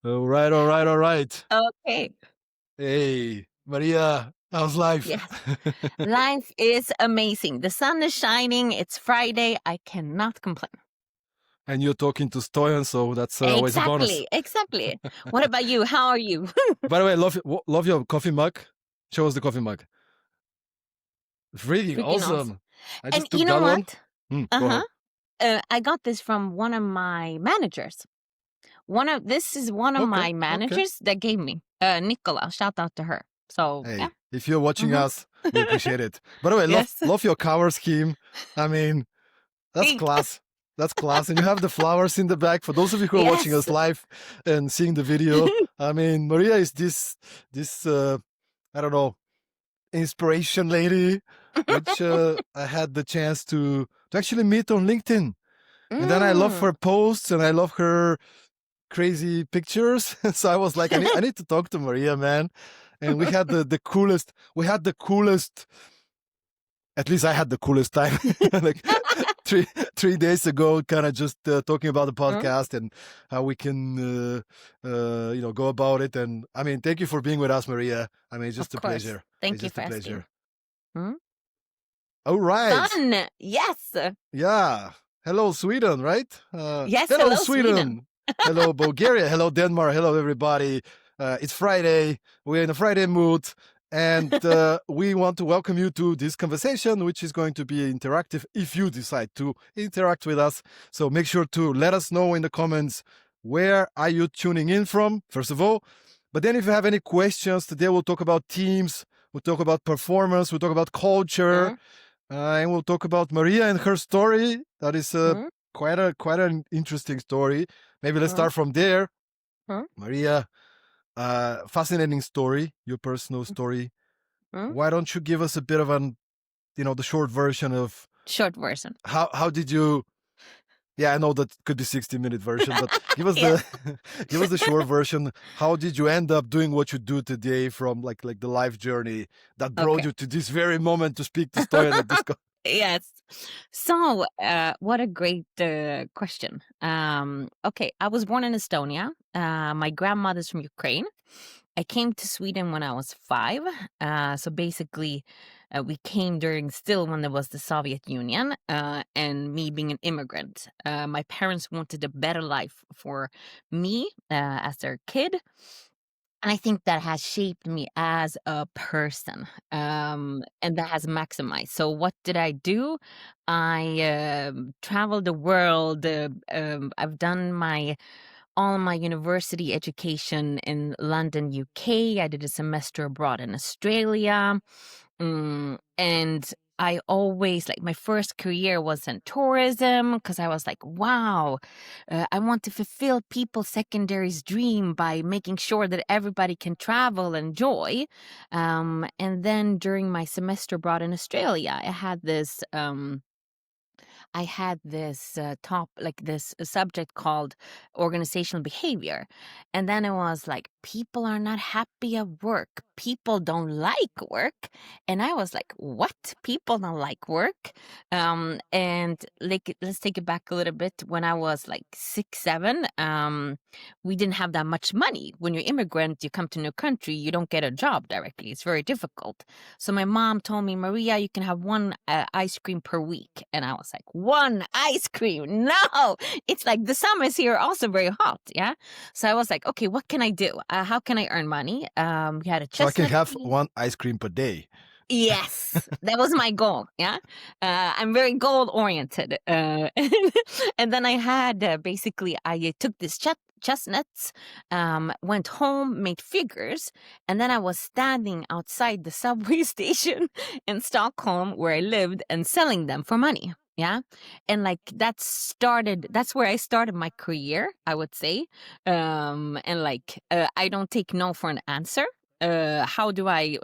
All right, all right, all right. Okay. Hey, Maria, how's life? Yes. Life is amazing. The sun is shining. It's Friday. I cannot complain. And you're talking to Stoyan, so that's always a bonus. Exactly. What about you? How are you? By the way, love your coffee mug. Show us the coffee mug. Really Freaking awesome. awesome. I And just you took know that one. what? Go Uh-huh. ahead. I got this from one of my managers. This is one of Okay, my okay. managers that gave me. Nicola, shout out to her. So yeah. Hey, if you're watching Mm-hmm. us, we appreciate it. By the way, Yes. love your cover scheme. I mean, that's Pink. class. That's class. And you have the flowers in the back. For those of you who are watching Yes. us live and seeing the video, I mean, Maria is this I don't know, inspiration lady, which I had the chance to actually meet on LinkedIn. And then I love her posts and I love her crazy pictures. So I was like, I need to talk to Maria, man. And we had the coolest, at least I had the coolest time. Like 3 days ago, kind of just talking about the podcast and how we can, go about it. And I mean, thank you for being with us, Maria. I mean, it's just Of a course. pleasure. Thank It's you just for a asking. pleasure. All right. Fun. Yes. Yeah. Hello, Sweden, right? Yes. Hello, Hello, Sweden. Hello, Bulgaria. Hello, Denmark. Hello, everybody. It's Friday. We're in a Friday mood. And we want to welcome you to this conversation, which is going to be interactive if you decide to interact with us. So make sure to let us know in the comments, where are you tuning in from, first of all. But then if you have any questions, today we'll talk about teams, we'll talk about performance, we'll talk about culture, and we'll talk about Maria and her story. That is quite an interesting story. Maybe let's start from there. Maria, fascinating story, your personal story. Why don't you give us a bit of the short version of how did you? Yeah, I know that could be 60-minute version, but give us give us the short version. How did you end up doing what you do today, from like the life journey that brought you to this very moment to speak to Stoyan at this? Yes. So, what a great question. Okay, I was born in Estonia. My grandmother's from Ukraine. I came to Sweden when I was 5. So basically, we came during still when there was the Soviet Union, and me being an immigrant. My parents wanted a better life for me as their kid. And I think that has shaped me as a person, and that has maximized. So what did I do? I traveled the world. I've done all my university education in London, UK. I did a semester abroad in Australia. And I always, like, my first career was in tourism because I was like, wow, I want to fulfill people's secondary's dream by making sure that everybody can travel and enjoy. And then during my semester abroad in Australia, I had this subject called organizational behavior. And then it was like, people are not happy at work. People don't like work. And I was like, what? People don't like work? And like, let's take it back a little bit. When I was like 6, 7, we didn't have that much money. When you're immigrant, you come to a new country, you don't get a job directly. It's very difficult. So my mom told me, Maria, you can have one ice cream per week. And I was like, one ice cream? No, it's like the summer's here also very hot. Yeah. So I was like, okay, what can I do? How can I earn money? We had a chestnut. So I can have one ice cream per day. Yes, that was my goal. Yeah. I'm very goal oriented. And then I had basically, I took this chestnuts, went home, made figures, and then I was standing outside the subway station in Stockholm where I lived and selling them for money. Yeah. And like that's where I started my career, I would say. And like, I don't take no for an answer. What do I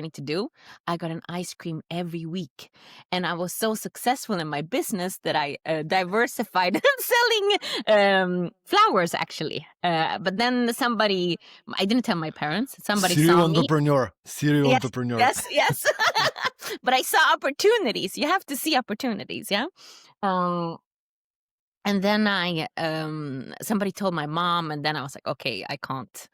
need to do? I got an ice cream every week, and I was so successful in my business that I diversified selling flowers, actually. But then I didn't tell my parents. Somebody Serial saw me. entrepreneur. Yes. But I saw opportunities. You have to see opportunities, yeah. And then somebody told my mom, and then I was like, okay, I can't,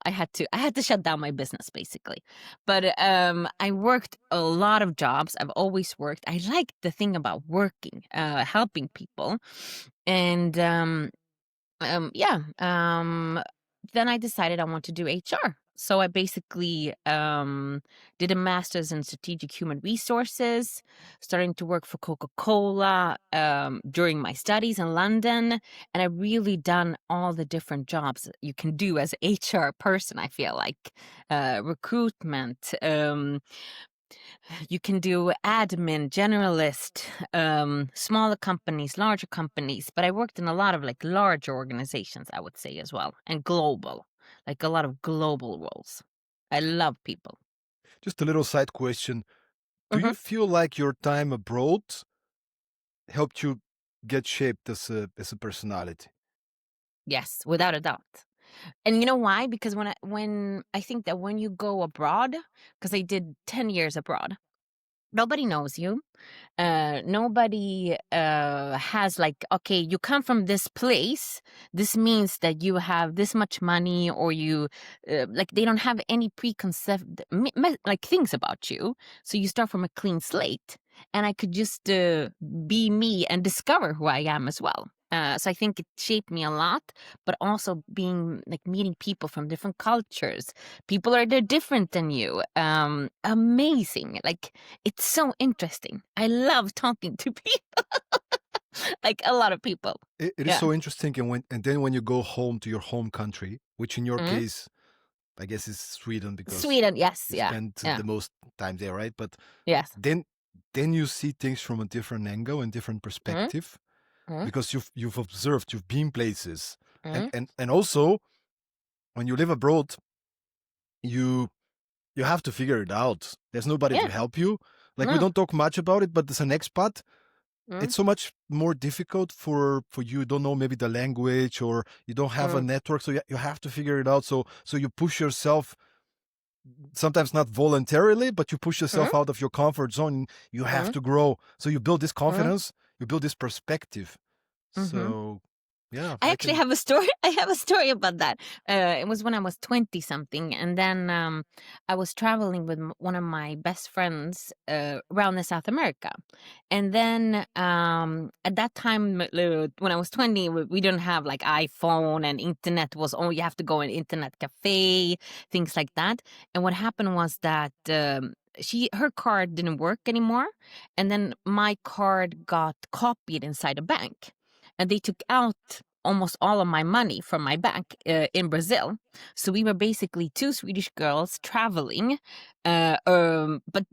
I had to shut down my business basically. But I worked a lot of jobs. I've always worked. I like the thing about working, helping people. And yeah, then I decided I want to do HR. So I basically did a master's in strategic human resources, starting to work for Coca-Cola during my studies in London. And I really done all the different jobs that you can do as a HR person, I feel like. Recruitment, you can do admin, generalist, smaller companies, larger companies. But I worked in a lot of like large organizations, I would say as well, and global, like a lot of global roles. I love people. Just a little side question. Do Hmm. you feel like your time abroad helped you get shaped as a personality? Yes, without a doubt. And you know why? Because when I think that when you go abroad, because I did 10 years abroad, nobody knows you. Nobody has like, okay, you come from this place, this means that you have this much money, or you like, they don't have any preconceived like things about you, so you start from a clean slate. And I could just be me and discover who I am as well. So I think it shaped me a lot, but also being like meeting people from different cultures. People they're different than you. Amazing. Like, it's so interesting. I love talking to people, like a lot of people. It is Yeah. so interesting, and then when you go home to your home country, which in your Mhm. case, I guess is Sweden because Sweden, yes, you yeah, spent yeah, the most time there, right? But yes. then then you see things from a different angle and different Mhm, perspective mhm, because you've observed, you've been places, mhm. and also when you live abroad, you you have to figure it out. There's nobody Yeah, to help you. Like we no. don't talk much about it, but as an expat, Mhm, it's so much more difficult for you. Don't know maybe the language or you don't have a mhm, network, so you have to figure it out. So you push yourself sometimes not voluntarily, but you push mhm, yourself out of your comfort zone. You have mhm, to grow. So you build this mhm, confidence, you build this perspective. mhm. So yeah, I I actually can. have a story. I have a story about that. It was when I was 20 something, and then I was traveling with one of my best friends around the South America. And then at that time, when I was 20, we didn't have like iPhone, and internet was, oh, you have to go in internet cafe, things like that. And what happened was that her card didn't work anymore, and then my card got copied inside a bank, and they took out almost all of my money from my bank in Brazil. So we were basically two Swedish girls traveling, but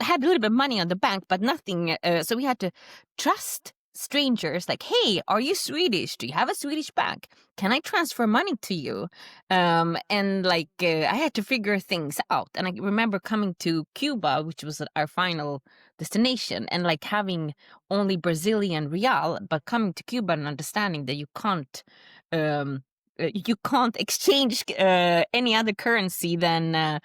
had a little bit of money on the bank, but nothing. So we had to trust strangers, like, hey, are you Swedish? Do you have a Swedish bank? Can I transfer money to you? And like, I had to figure things out. And I remember coming to Cuba, which was our final destination, and like having only Brazilian real, but coming to Cuba and understanding that um, you can't exchange any other currency than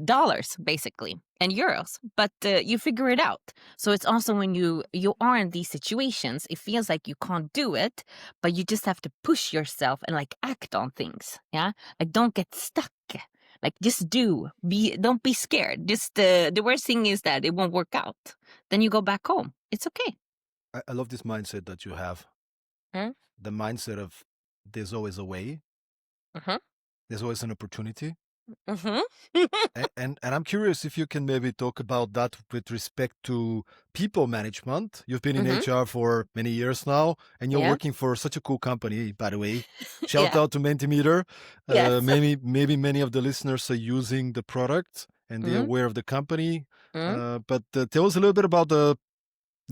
dollars, basically, and euros. But you figure it out. So it's also when you are in these situations, it feels like you can't do it, but you just have to push yourself and like act on things. Yeah, like don't get stuck. Like just don't be scared. Just the worst thing is that it won't work out. Then you go back home. It's okay. I love this mindset that you have. Mm. The mindset of there's always a way, Mhm. there's always an opportunity. Mhm. And I'm curious if you can maybe talk about that with respect to people management. You've been in Mhm. HR for many years now, and you're Yeah. working for such a cool company, by the way. Shout Yeah. out to Mentimeter. Yes. Maybe many of the listeners are using the product and they're Mhm. aware of the company. Mhm. But tell us a little bit about the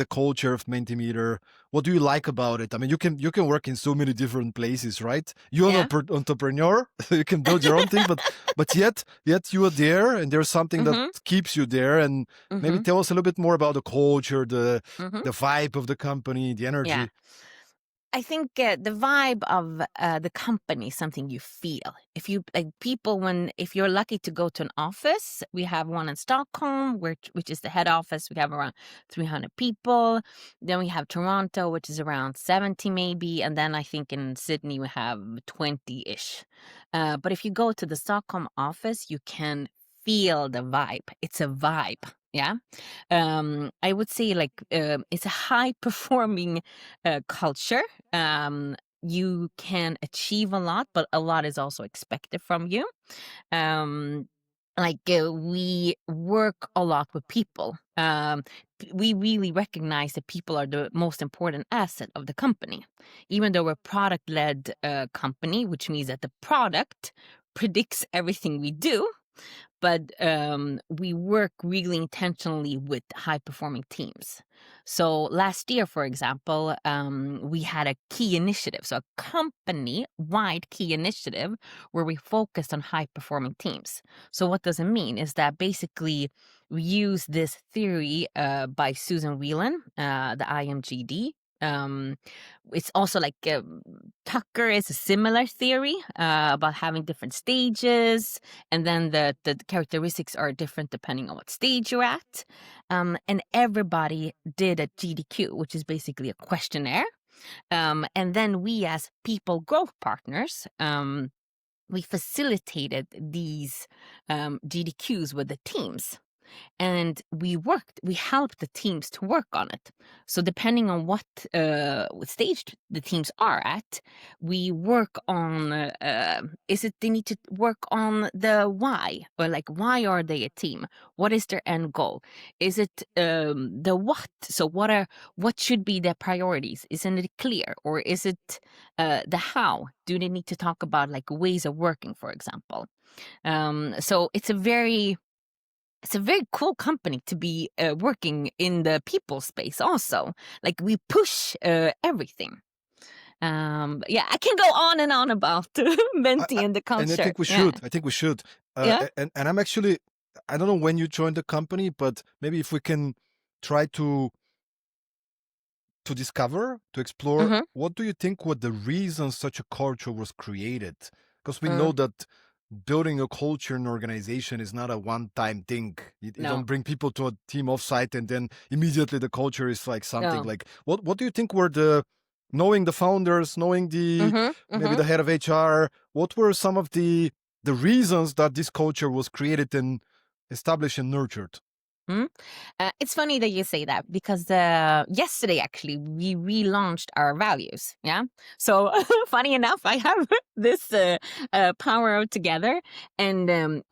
culture of Mentimeter. What do you like about it? I mean, you can work in so many different places, right? You're an Yeah. entrepreneur. You can build your own thing, but yet you are there, and there's something that Mhm. keeps you there. And maybe Mhm. tell us a little bit more about the culture, Mhm. the vibe of the company, the Yeah. energy. I think the vibe of the company is something you feel. If you like people, if you're lucky to go to an office, we have one in Stockholm, which is the head office. We have around 300 people. Then we have Toronto, which is around 70 maybe, and then I think in Sydney we have 20-ish. But if you go to the Stockholm office, you can feel the vibe. It's a vibe. Yeah. I would say like it's a high performing culture. You can achieve a lot, but a lot is also expected from you. We work a lot with people. We really recognize that people are the most important asset of the company. Even though we're a product-led company, which means that the product predicts everything we do, but we work really intentionally with high-performing teams. So last year, for example, we had a key initiative, so a company-wide key initiative where we focused on high-performing teams. So what does it mean? Is that basically we use this theory by Susan Whelan, the IMGD. It's also like Tucker is a similar theory about having different stages, and then the characteristics are different depending on what stage you're at. And everybody did a GDQ, which is basically a questionnaire. And then we as people growth partners, we facilitated these GDQs with the teams. And we helped the teams to work on it. So depending on what stage the teams are at, we work on, they need to work on the why, or like, why are they a team? What is their end goal? Is it the what? So what should be their priorities? Isn't it clear? Or is it the how? Do they need to talk about like ways of working, for example? So it's a very cool company to be working in the people space also. Like we push everything. Yeah, I can go on and on about Menti and the culture. And I think we should. I think we should. Yeah. And I'm actually, I don't know when you joined the company, but maybe if we can try to discover, to explore, what do you think were the reasons such a culture was created? Because we know that building a culture in an organization is not a one-time thing. You don't bring people to a team offsite and then immediately the culture is like something like, what do you think were knowing the founders, knowing maybe the head of HR, what were some of the reasons that this culture was created and established and nurtured? It's funny that you say that because yesterday actually we relaunched our values. Yeah. So funny enough, I have this power of together, and then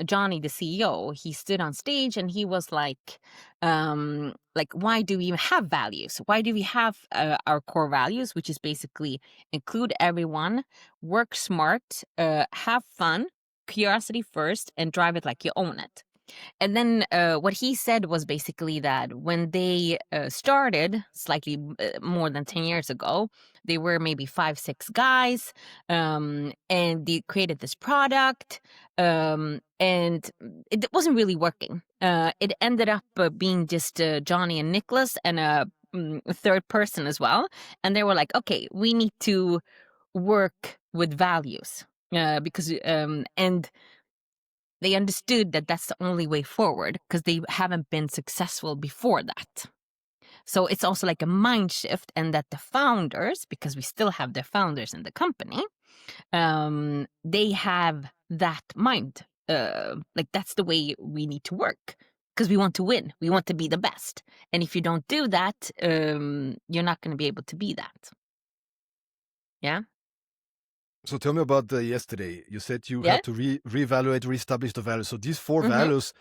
Johnny, the CEO, he stood on stage and he was like, why do we even have values? Why do we have our core values, which is basically include everyone, work smart, have fun, curiosity first, and drive it like you own it. And then what he said was basically that when they started slightly more than 10 years ago, they were maybe 5-6 guys, and they created this product, and it wasn't really working. It ended up being just Johnny and Nicholas and a third person as well. And they were like, okay, we need to work with values because and they understood that that's the only way forward because they haven't been successful before that. So it's also like a mind shift, and that the founders, because we still have the founders in the company, they have that mind. Like that's the way we need to work because we want to win. We want to be the best. And if you don't do that, you're not going to be able to be that. Yeah. So tell me about yesterday. You said you had to reevaluate, reestablish the values. So these 4 values,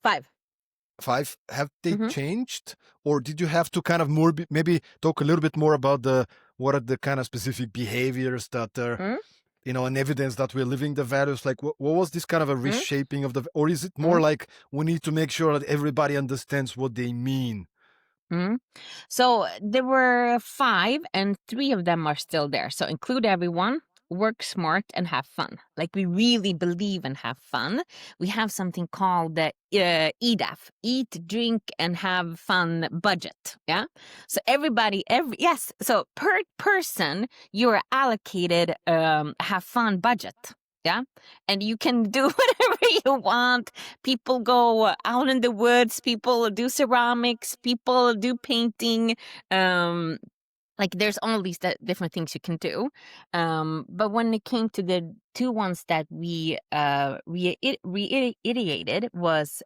5, have they changed, or did you have to kind of maybe talk a little bit more about what are the kind of specific behaviors that are, and evidence that we're living the values? Like what was this kind of a reshaping of or is it more like we need to make sure that everybody understands what they mean? So there were 5, and 3 of them are still there. So include everyone, work smart and have fun. Like we really believe and have fun. We have something called the EDAF, eat, drink, and have fun budget. Yeah. So so per person, you are allocated have fun budget. Yeah. And you can do whatever you want. People go out in the woods, people do ceramics, people do painting. Like there's all these different things you can do. But when it came to the two ones that we reiterated was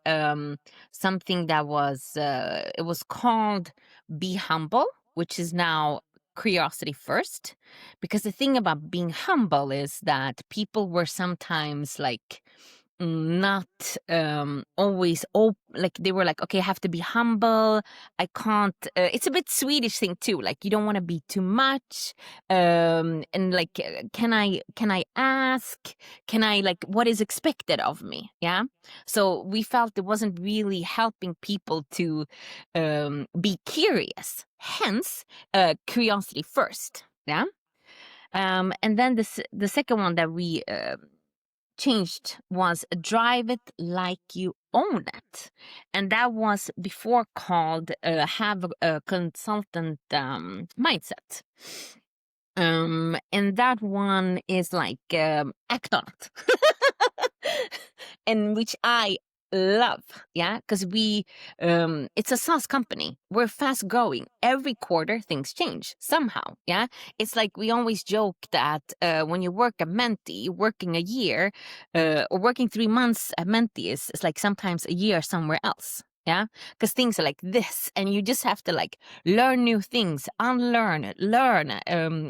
something that was it was called be humble, which is now curiosity first. Because the thing about being humble is that people were sometimes like not always like they were like, okay, I have to be humble, I can't it's a bit Swedish thing too, like you don't want to be too much, and like can I ask, can I, like, what is expected of me? Yeah. So we felt it wasn't really helping people to be curious, hence curiosity first. Yeah. And then the second one that we changed was drive it like you own it, and that was before called have a consultant mindset. And that one is like act on it. And which I love. Yeah, because we it's a SaaS company, we're fast growing, every quarter things change somehow. Yeah, it's like we always joke that when you work a Menti, working a year or working 3 months at Menti is like sometimes a year somewhere else. Yeah, because things are like this, and you just have to like learn new things, unlearn, learn.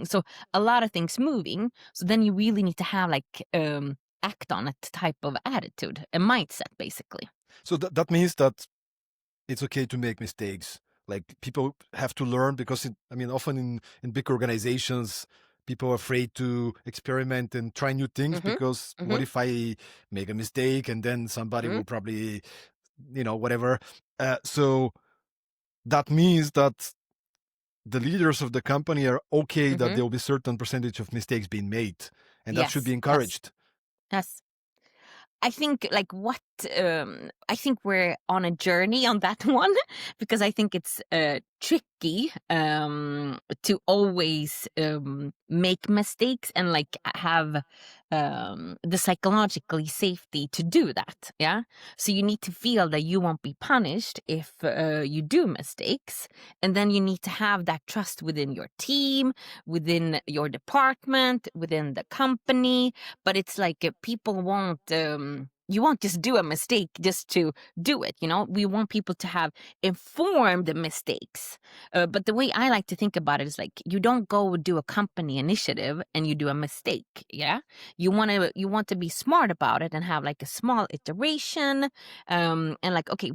So a lot of things moving. So then you really need to have like act on it type of attitude, a mindset, basically. So that means that it's okay to make mistakes. Like people have to learn because often in big organizations, people are afraid to experiment and try new things because what if I make a mistake and then somebody will probably, whatever. So that means that the leaders of the company are okay that there will be certain percentage of mistakes being made, and that should be encouraged. Yes. I think I think we're on a journey on that one, because I think it's tricky to always make mistakes and like have the psychologically safety to do that. Yeah. So you need to feel that you won't be punished if you do mistakes. And then you need to have that trust within your team, within your department, within the company. But it's like people won't you won't just do a mistake just to do it. We want people to have informed mistakes. But the way I like to think about it is like, you don't go do a company initiative and you do a mistake. Yeah, you want to be smart about it and have like a small iteration, and like, okay,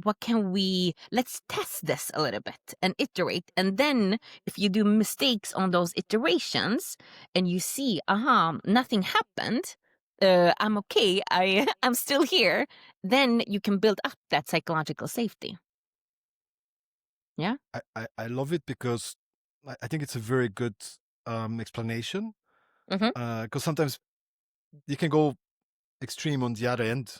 let's test this a little bit and iterate. And then if you do mistakes on those iterations and you see, nothing happened, I'm okay, I'm still here, then you can build up that psychological safety. Yeah. I love it because I think it's a very good explanation. Because sometimes you can go extreme on the other end.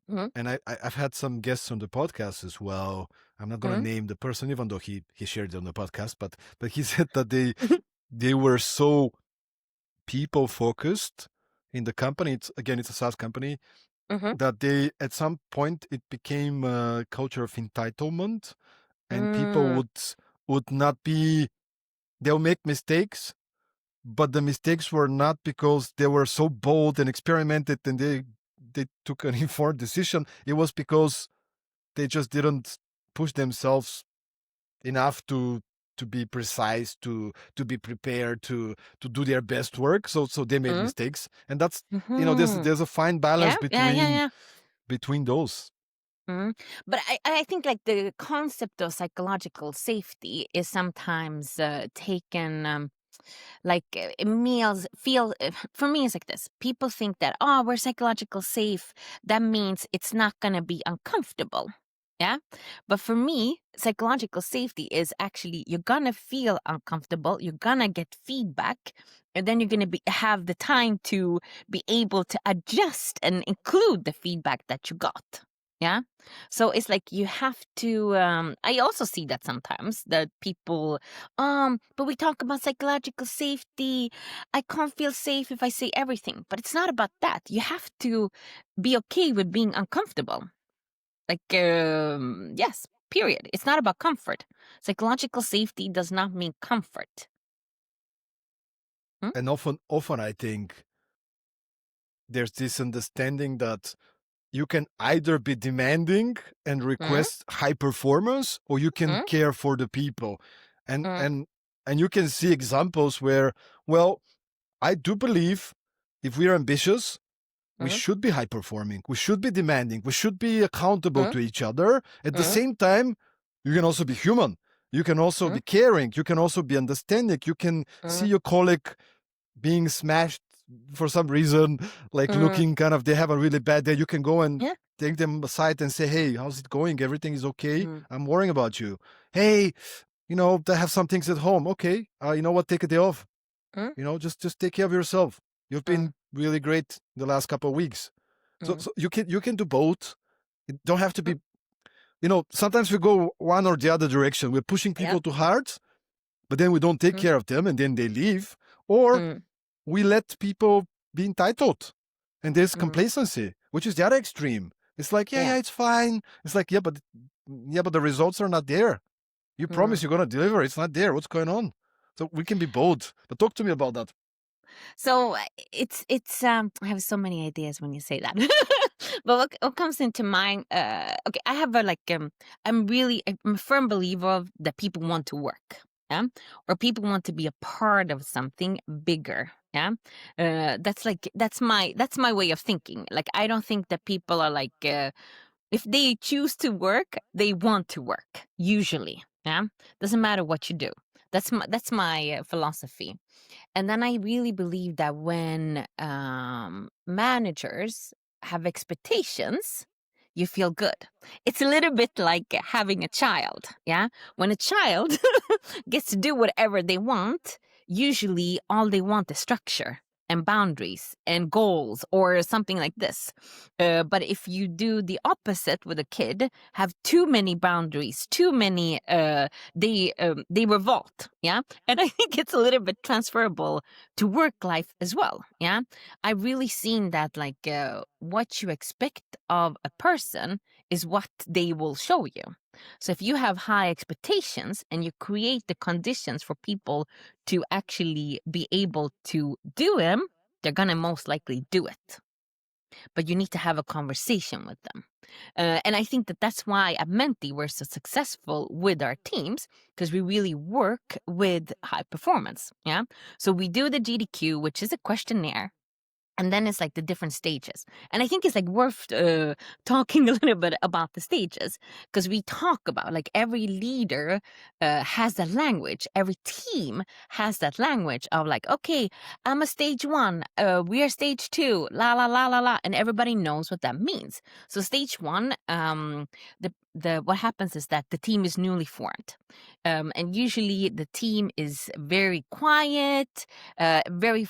And I've had some guests on the podcast as well. I'm not going to name the person, even though he shared it on the podcast, but he said that they were so people focused in the company. It's a SaaS company, that they, at some point, it became a culture of entitlement, and people would not be. They'll make mistakes, but the mistakes were not because they were so bold and experimented and they took an informed decision. It was because they just didn't push themselves enough to be precise, to be prepared, to do their best work. So they made mistakes, and that's there's a fine balance between those. But I think like the concept of psychological safety is sometimes taken like meals feel for me it's like this. People think that, we're psychological safe, that means it's not going to be uncomfortable. Yeah. But for me, psychological safety is actually you're gonna feel uncomfortable, you're gonna get feedback, and then you're gonna have the time to be able to adjust and include the feedback that you got. Yeah. So it's like you have to I also see that sometimes that people but we talk about psychological safety. I can't feel safe if I say everything. But it's not about that. You have to be okay with being uncomfortable. Yes, period. It's not about comfort. Psychological safety does not mean comfort. Hmm? And often I think there's this understanding that you can either be demanding and Mm, request high performance, or you can mm, care for the people. And mm, and and you can see examples where, well, I do believe if we are ambitious, we mm, should be high performing, we should be demanding, we should be accountable mm, to each other. At the mm, same time, you can also be human. You can also mm, be caring. You can also be understanding. You can see mm, your colleague being smashed for some reason, like mm. looking kind of, they have a really bad day. You can go and Yeah. take them aside and say, hey, how's it going? Everything is okay. Mm, I'm worrying about you. Hey, they have some things at home. Okay. You know what? Take a day off. mm, Just take care of yourself. You've mm, been really great the last couple of weeks. So, mm, so you can do both. It don't have to mm. be, sometimes we go one or the other direction. We're pushing Yep. people too hard, but then we don't take Mm, care of them and then they leave. Or mm, we let people be entitled and there's mm. complacency, which is the other extreme. It's like, yeah, Yeah. yeah, it's fine. It's like, yeah, but the results are not there. You Mm. promise you're going to deliver. It's not there. What's going on? So we can be bold, but talk to me about that. So it's I have so many ideas when you say that. But what comes into mind, okay, I have I'm a firm believer of that people want to work. Yeah. Or people want to be a part of something bigger. Yeah. That's my way of thinking. Like I don't think that people are like if they choose to work, they want to work, usually. Yeah. Doesn't matter what you do. That's my philosophy. And then I really believe that when managers have expectations, you feel good. It's a little bit like having a child. Yeah. When a child gets to do whatever they want, usually all they want is structure and boundaries and goals or something like this. But if you do the opposite with a kid, have too many boundaries, too many, they revolt. Yeah. And I think it's a little bit transferable to work life as well. Yeah. I've really seen that like what you expect of a person is what they will show you. So if you have high expectations and you create the conditions for people to actually be able to do them, they're going to most likely do it. But you need to have a conversation with them. And I think that that's why at Menti we're so successful with our teams because we really work with high performance. Yeah. So we do the GDQ, which is a questionnaire. And then it's like the different stages. And I think it's like worth talking a little bit about the stages because we talk about like every leader has that language. Every team has that language of like, okay, I'm a stage 1. We are stage 2. La la la la la. And everybody knows what that means. So stage 1, the what happens is that the team is newly formed. And usually the team is very quiet, very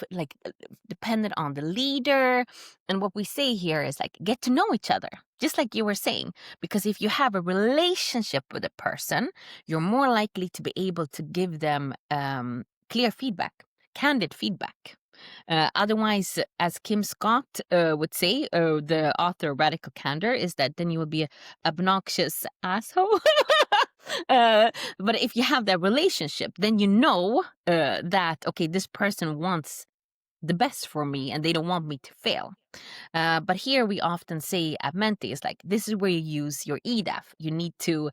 dependent on the leader. And what we say here is like get to know each other, just like you were saying, because if you have a relationship with a person, you're more likely to be able to give them clear feedback, candid feedback. Otherwise, as Kim Scott would say, the author of Radical Candor, is that then you will be an obnoxious asshole. But if you have that relationship, then you know that, okay, this person wants the best for me and they don't want me to fail. But here we often say at Menti is like, this is where you use your EDAF. You need to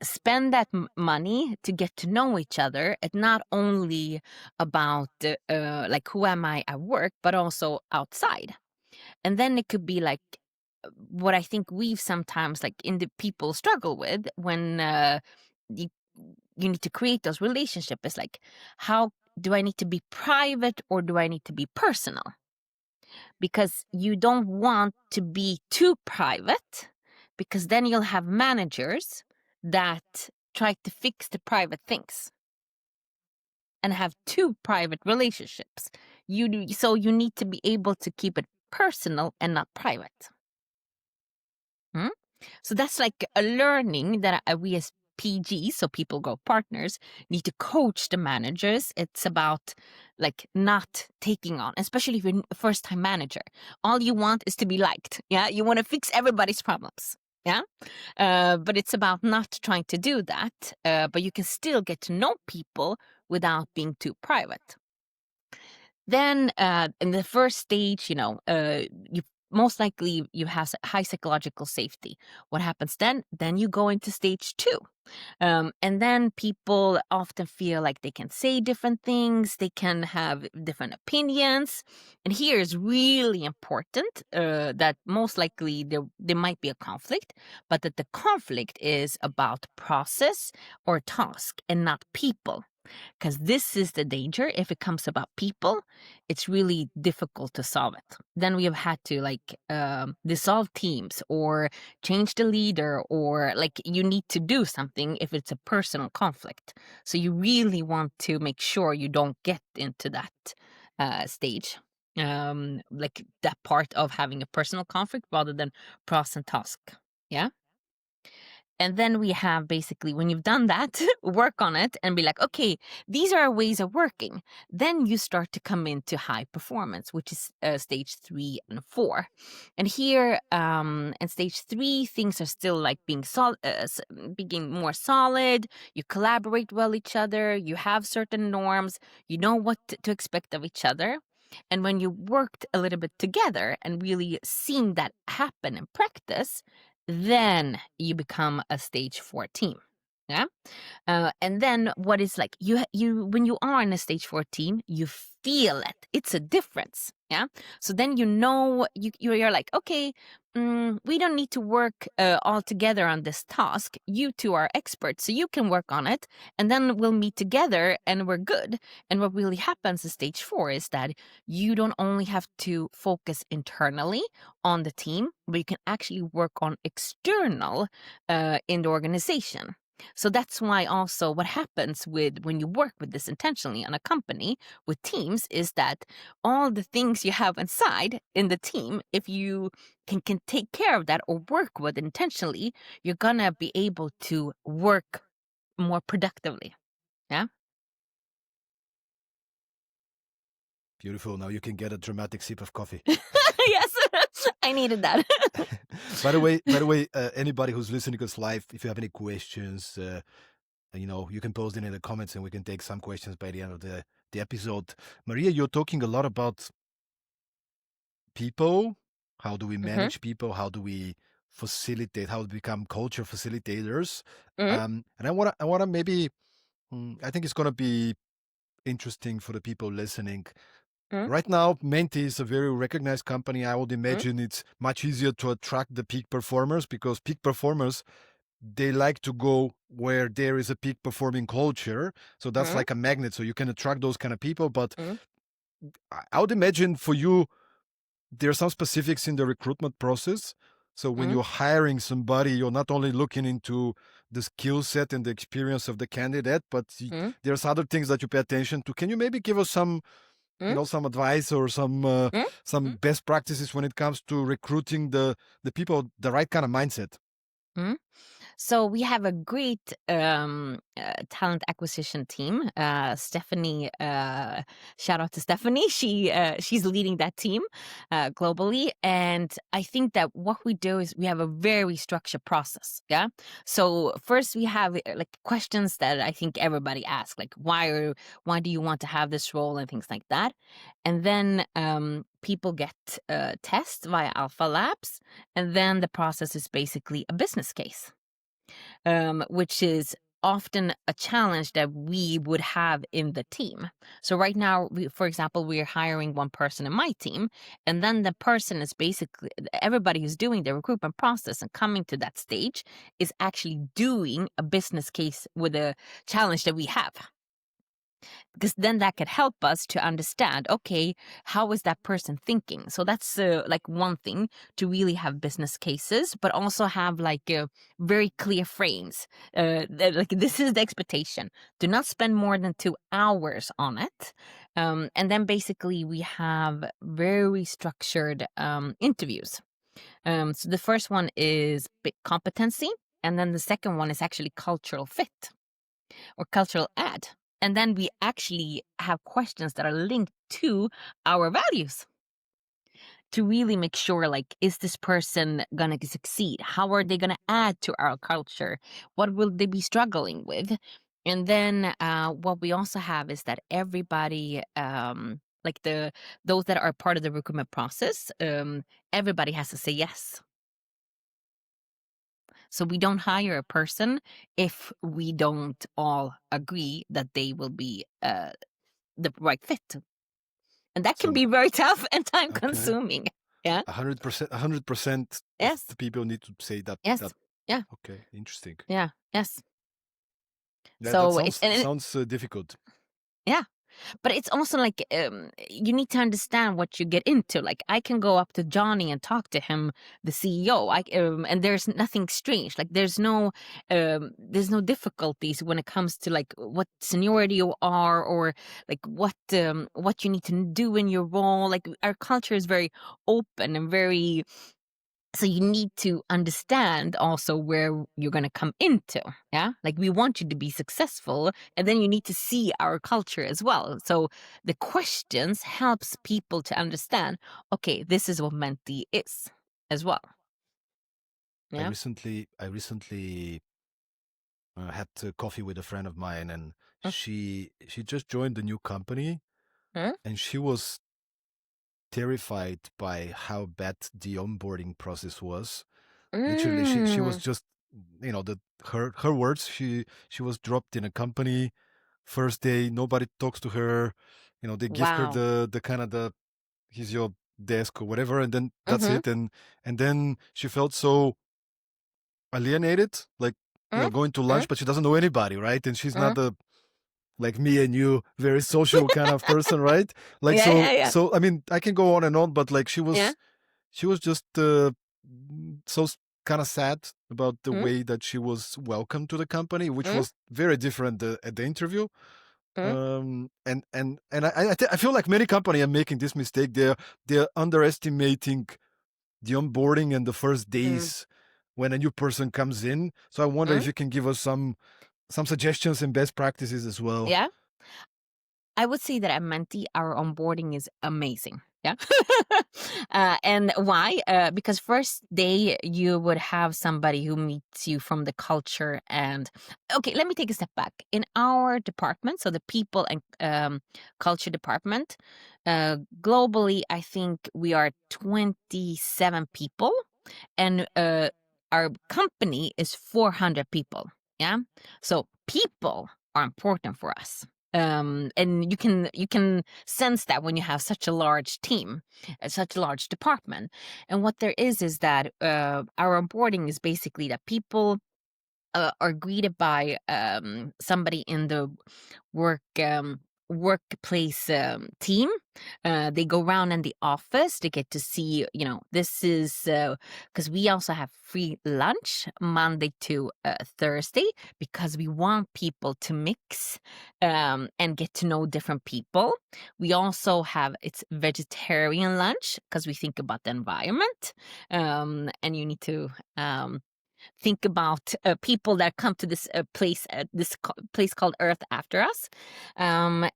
spend that money to get to know each other. It's not only about like who am I at work, but also outside. And then it could be like what I think we've sometimes like in the people struggle with when you, you need to create those relationships is like, how do I need to be private or do I need to be personal? Because you don't want to be too private because then you'll have managers that try to fix the private things and have two private relationships. So you need to be able to keep it personal and not private. Hmm? So that's like a learning that we as PGs, so people go partners, need to coach the managers. It's about like not taking on, especially if you're a first-time manager. All you want is to be liked. Yeah, you want to fix everybody's problems. Yeah, but it's about not trying to do that. But you can still get to know people without being too private. Then in the first stage, you most likely you have high psychological safety. What happens then? Then you go into stage 2. And then people often feel like they can say different things, they can have different opinions. And here is really important that most likely there might be a conflict, but that the conflict is about process or task and not people. Because this is the danger. If it comes about people, it's really difficult to solve it. Then we have had to dissolve teams or change the leader, or like you need to do something if it's a personal conflict. So you really want to make sure you don't get into that stage. Like that part of having a personal conflict rather than process and task. Yeah. And then we have basically, when you've done that, work on it and be like, okay, these are our ways of working. Then you start to come into high performance, which is stage 3 and 4. And here, in stage 3, things are still like being being more solid. You collaborate well each other. You have certain norms. You know what to expect of each other. And when you worked a little bit together and really seen that happen in practice, then you become a stage 4 team. Yeah. And then what is like you when you are in a stage 4 team, you feel it. It's a difference. Yeah. So then you're like, okay, we don't need to work all together on this task. You two are experts, so you can work on it, and then we'll meet together and we're good. And what really happens in stage 4 is that you don't only have to focus internally on the team, but you can actually work on external in the organization. So that's why also what happens when you work with this intentionally on a company with teams is that all the things you have inside in the team, if you can take care of that or work with intentionally, you're gonna be able to work more productively. Yeah. Beautiful. Now you can get a dramatic sip of coffee. Yes, I needed that. By the way, anybody who's listening to us live, if you have any questions, you can post it in the comments and we can take some questions by the end of the episode. Maria, you're talking a lot about people. How do we manage people? How do we facilitate? How to become culture facilitators? And I wanna maybe, I think it's gonna be interesting for the people listening. Right now, Menti is a very recognized company. I would imagine it's much easier to attract the peak performers because peak performers, they like to go where there is a peak performing culture. So that's like a magnet. So you can attract those kind of people. But I would imagine for you, there are some specifics in the recruitment process. So when you're hiring somebody, you're not only looking into the skill set and the experience of the candidate, but there's other things that you pay attention to. Can you maybe give us some some advice or some best practices when it comes to recruiting the people, the right kind of mindset? So we have a great talent acquisition team. Stephanie, shout out to Stephanie. She's leading that team globally, and I think that what we do is we have a very structured process. Yeah. So first we have like questions that I think everybody asks, like why do you want to have this role and things like that, and then people get tests via Alpha Labs, and then the process is basically a business case. Which is often a challenge that we would have in the team. So right now, for example, we are hiring one person in my team, and then the person is basically, everybody who's doing the recruitment process and coming to that stage is actually doing a business case with a challenge that we have. because then that could help us to understand, okay, how is that person thinking? So that's like one thing, to really have business cases, but also have like very clear frames. Like, this is the expectation. Do not spend more than 2 hours on it. And then basically we have very structured interviews. So the first one is competency, and then the second one is actually cultural fit or cultural add. And then we actually have questions that are linked to our values to really make sure, like, is this person gonna succeed? How are they gonna add to our culture? What will they be struggling with? And then what we also have is that everybody, like those that are part of the recruitment process, everybody has to say yes. So we don't hire a person if we don't all agree that they will be the right fit. And that can So be very tough and time okay, consuming. Yeah. 100%, 100% of Yes. the people need to say that. Yes. That Yeah. okay, interesting. Yeah. Yes. Yeah, that So it's sounds difficult. yeah. But it's also like you need to understand what you get into. Like, I can go up to Johnny and talk to him, the CEO. And there's nothing strange. Like, there's no difficulties when it comes to like what seniority you are, or like what you need to do in your role. Like, our culture is very open and very. So you need to understand also where you're going to come into. Yeah. Like, we want you to be successful, and then you need to see our culture as well. So the questions helps people to understand, okay, this is what Menti is as well. I Yeah. recently had coffee with a friend of mine, and Mm. she just joined the new company, Mm. and she was terrified by how bad the onboarding process was. Literally, she was Mm. just, the her words. She was dropped in a company. First day, nobody talks to her. They give her Wow. the kind of the here's your desk or whatever, and then that's Mm-hmm. it. And then she felt so alienated, like Mm. going to Mm. lunch, but she doesn't know anybody, right? And she's not Mm. the like me and you, very social kind of person, right? Like Yeah. so Yeah. Yeah. so I mean, I can go on and on, but like Yeah. she was just so kind of sad about the Mm. way that she was welcomed to the company, which Mm. was very different at the interview. Mm. And I feel like many companies are making this mistake. They're underestimating the onboarding and the first Mm. days when a new person comes in. So I wonder if Mm. you can give us some suggestions and best practices as well. Yeah. I would say that at Menti, our onboarding is amazing. Yeah. And why? Because first day you would have somebody who meets you from the culture. And okay, let me take a step back. In our department, so the people and culture department, globally, I think we are 27 people, and our company is 400 people. Yeah. So people are important for us. And you can sense that when you have such a large team, such a large department. And what there is that our onboarding is basically that people are greeted by somebody in the work workplace team. They go around in the office to get to see, this is because we also have free lunch Monday to Thursday, because we want people to mix and get to know different people. We also have, it's vegetarian lunch because we think about the environment, and you need to think about people that come to this place called Earth after us, and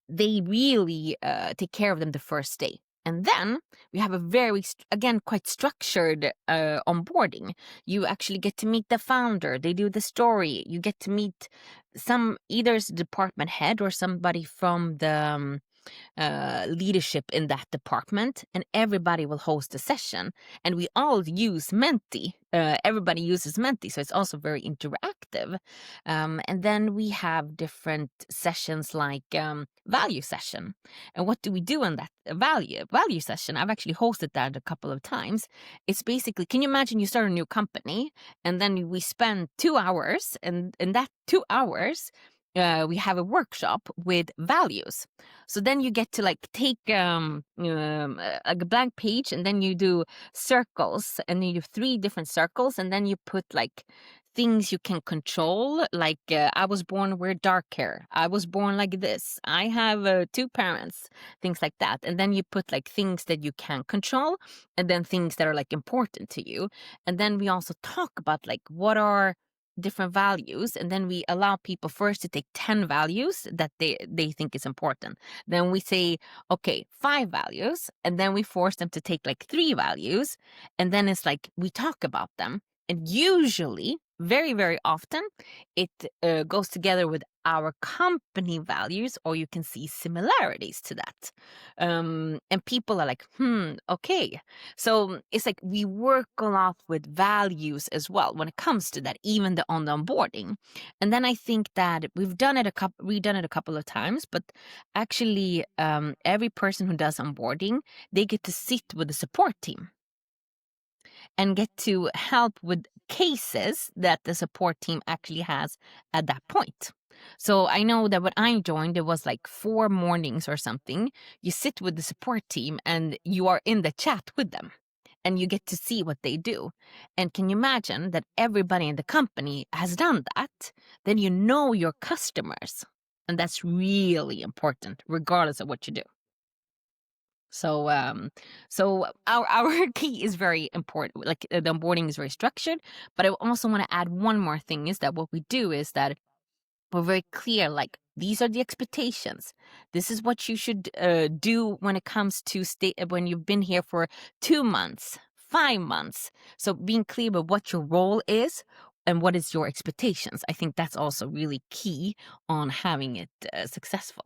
they really take care of them the first day. And then we have a very, again, quite structured onboarding. You actually get to meet the founder. They do the story. You get to meet either as a department head or somebody from the leadership in that department, and everybody will host a session. And we all use Menti. Everybody uses Menti, so it's also very interactive. And then we have different sessions like value session. And what do we do in that value session? I've actually hosted that a couple of times. It's basically, can you imagine you start a new company, and then we spend 2 hours, and in that 2 hours, we have a workshop with values. So then you get to like take a blank page, and then you do circles, and then you do 3 different circles, and then you put like things you can control, like I was born with dark hair, I was born like this, I have 2 parents, things like that. And then you put like things that you can control, and then things that are like important to you. And then we also talk about like what are different values, and then we allow people first to take 10 values that they think is important. Then we say, okay, 5 values, and then we force them to take like 3 values, and then it's like we talk about them. And usually, very, very often, it goes together with our company values, or you can see similarities to that. And people are like, okay. So it's like we work a lot with values as well when it comes to that, even on the onboarding. And then I think that we've done it redone it a couple of times, but actually, every person who does onboarding, they get to sit with the support team and get to help with cases that the support team actually has at that point. So I know that when I joined, there was like 4 mornings or something. You sit with the support team and you are in the chat with them, and you get to see what they do. And can you imagine that everybody in the company has done that? Then you know your customers. And that's really important, regardless of what you do. So our key is very important. Like the onboarding is very structured, but I also want to add one more thing, is that what we do is that we're very clear, like these are the expectations. This is what you should do when it comes to when you've been here for 2 months, 5 months. So being clear about what your role is and what is your expectations. I think that's also really key on having it successful.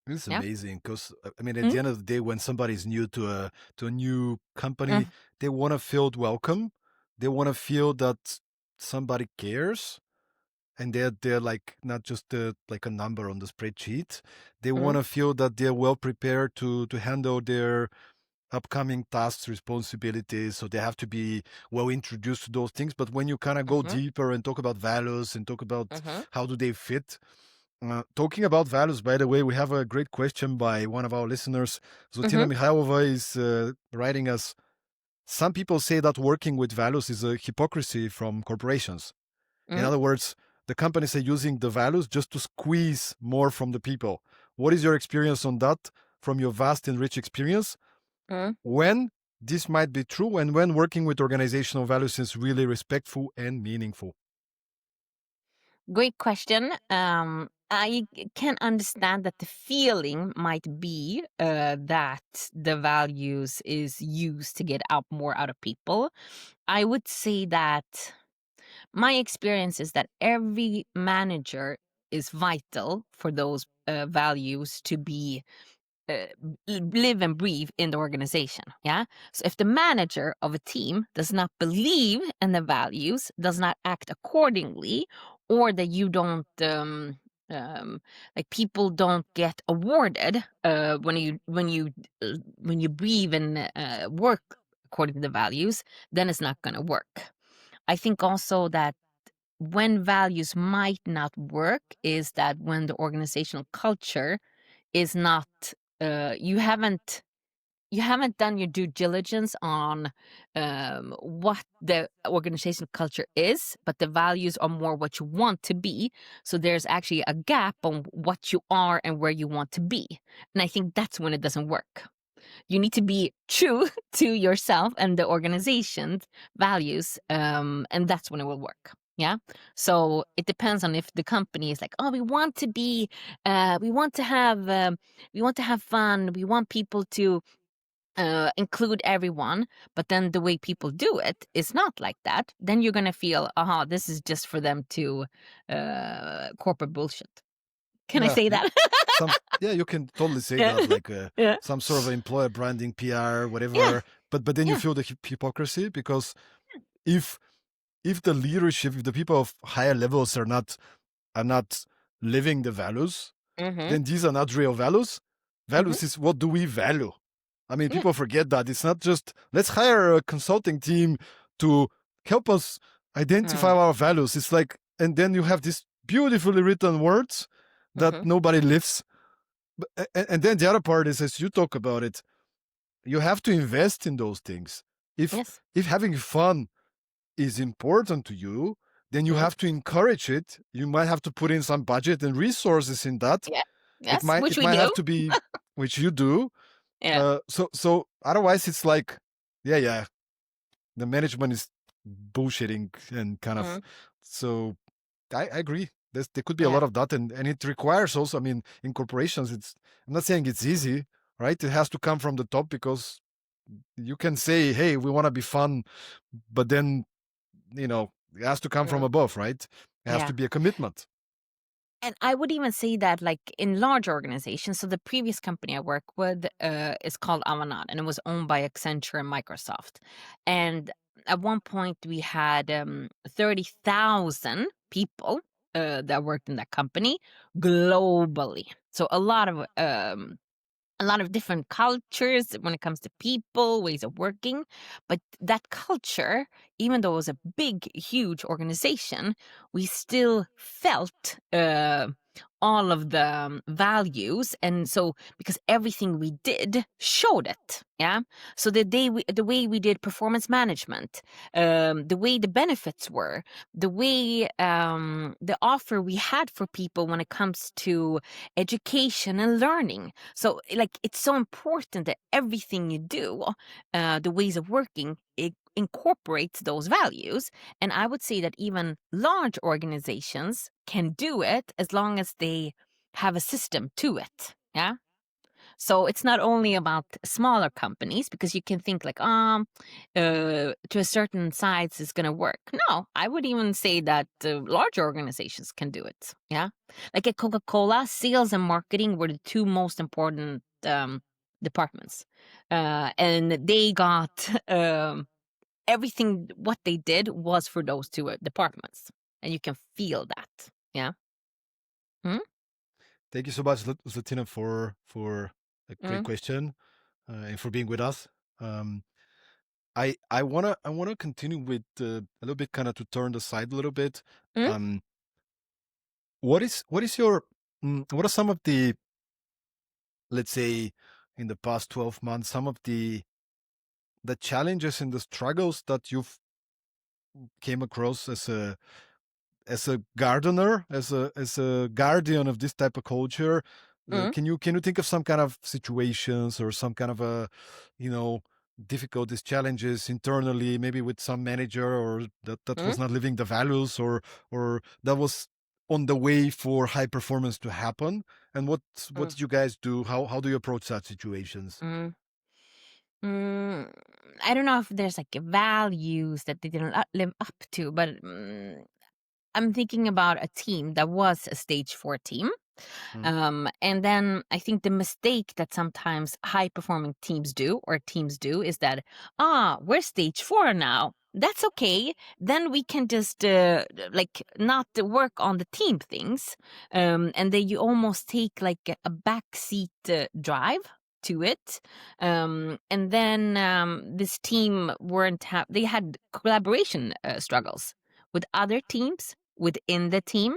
It's Yeah. amazing because I mean, at Mm, the end of the day, when somebody's new to a new company, mm, they want to feel welcome. They want to feel that somebody cares, and they're like not just like a number on the spreadsheet. They want mm, to feel that they're well prepared to handle their upcoming tasks, responsibilities. So they have to be well introduced to those things. But when you kind of go mhm, deeper and talk about values and talk about mhm, how do they fit, talking about values, by the way, we have a great question by one of our listeners. Zutina mhm, Mikhailova is writing us. Some people say that working with values is a hypocrisy from corporations. In mm, other words, the companies are using the values just to squeeze more from the people. What is your experience on that from your vast and rich experience? mm. When this might be true, and when working with organizational values is really respectful and meaningful? Great question. I can understand that the feeling might be that the values is used to get out more out of people. I would say that my experience is that every manager is vital for those values to be uh, live and breathe in the organization. Yeah. So if the manager of a team does not believe in the values, does not act accordingly, or that you don't, like people don't get awarded when you breathe and work according to the values, then it's not going to work. I think also that when values might not work is that when the organizational culture is not you haven't done your due diligence on what the organizational culture is, but the values are more what you want to be. So there's actually a gap on what you are and where you want to be. And I think that's when it doesn't work. You need to be true to yourself and the organization's values, and that's when it will work. Yeah. So it depends on if the company is like, oh, we want to be, we want to have fun. We want people to include everyone, but then the way people do it is not like that. Then you're gonna feel, aha, this is just for them to corporate bullshit. Can I Yeah, say that? yeah, you can totally say Yeah. that, like Yeah. some sort of employer branding, PR, Yeah. whatever. But then you Yeah. feel the hypocrisy because if if the leadership, if the people of higher levels are not living the values, Mm-hmm. then these are not real values. Mm-hmm. Values is what do we value? I mean, Yeah. people forget that it's not just let's hire a consulting team to help us identify Mm. our values. It's like, and then you have this beautifully written words that Mm-hmm. nobody lives. And then the other part is, as you talk about it, you have to invest in those things. If Yes. if having fun is important to you, then you Mm-hmm. have to encourage it. You might have to put in some budget and resources in that. Yeah. It Yes, might which it we might do. have to be, which you do. Yeah. So otherwise it's like, yeah, the management is bullshitting and kind of. Mm-hmm. So I agree. There could be a Yeah. lot of that, and it requires also. I mean, in corporations, I'm not saying it's easy, right? It has to come from the top, because you can say, "Hey, we want to be fun," but then it has to come from Mm-hmm. above, right? It has Yeah. to be a commitment. And I would even say that, like, in large organizations, so the previous company I work with is called Avanade, and it was owned by Accenture and Microsoft. And at one point, we had 30,000 people that worked in that company globally. So a lot of different cultures when it comes to people, ways of working. But that culture, even though it was a big, huge organization, we still felt all of the values. And so, because everything we did showed it. Yeah. So the way we did performance management, the way the benefits were, the way the offer we had for people when it comes to education and learning. So, like, it's so important that everything you do, the ways of working, it incorporates those values. And I would say that even large organizations can do it as long as they have a system to it. Yeah. So it's not only about smaller companies, because you can think like, to a certain size is going to work. No, I would even say that large organizations can do it. Yeah. Like at Coca-Cola, sales and marketing were the two most important departments. And they got everything, what they did was for those two departments. And you can feel that. Yeah. Mm? Thank you so much, Zlatina, for a great Mm? question, and for being with us. Um, I wanna continue with a little bit, kind of to turn the side a little bit. Mm? Um, what is your what are some of the, let's say, in the past 12 months, some of the challenges and the struggles that you've came across as a gardener, as a guardian of this type of culture? Mm? Can you think of some kind of situations, or some kind of a, you know difficulties, challenges internally, maybe with some manager, or that Mm? was not living the values, or that was on the way for high performance to happen? And what Mm? did you guys do? How do you approach such situations? Mm? Mm, I don't know if there's like values that they didn't live up to, but I'm thinking about a team that was a stage 4 team. Mm. And then I think the mistake that sometimes high performing teams do, or teams do, is that, we're stage 4 now. That's okay. Then we can just like not work on the team things. And then you almost take like a backseat drive to it. And then this team they had collaboration struggles with other teams within the team.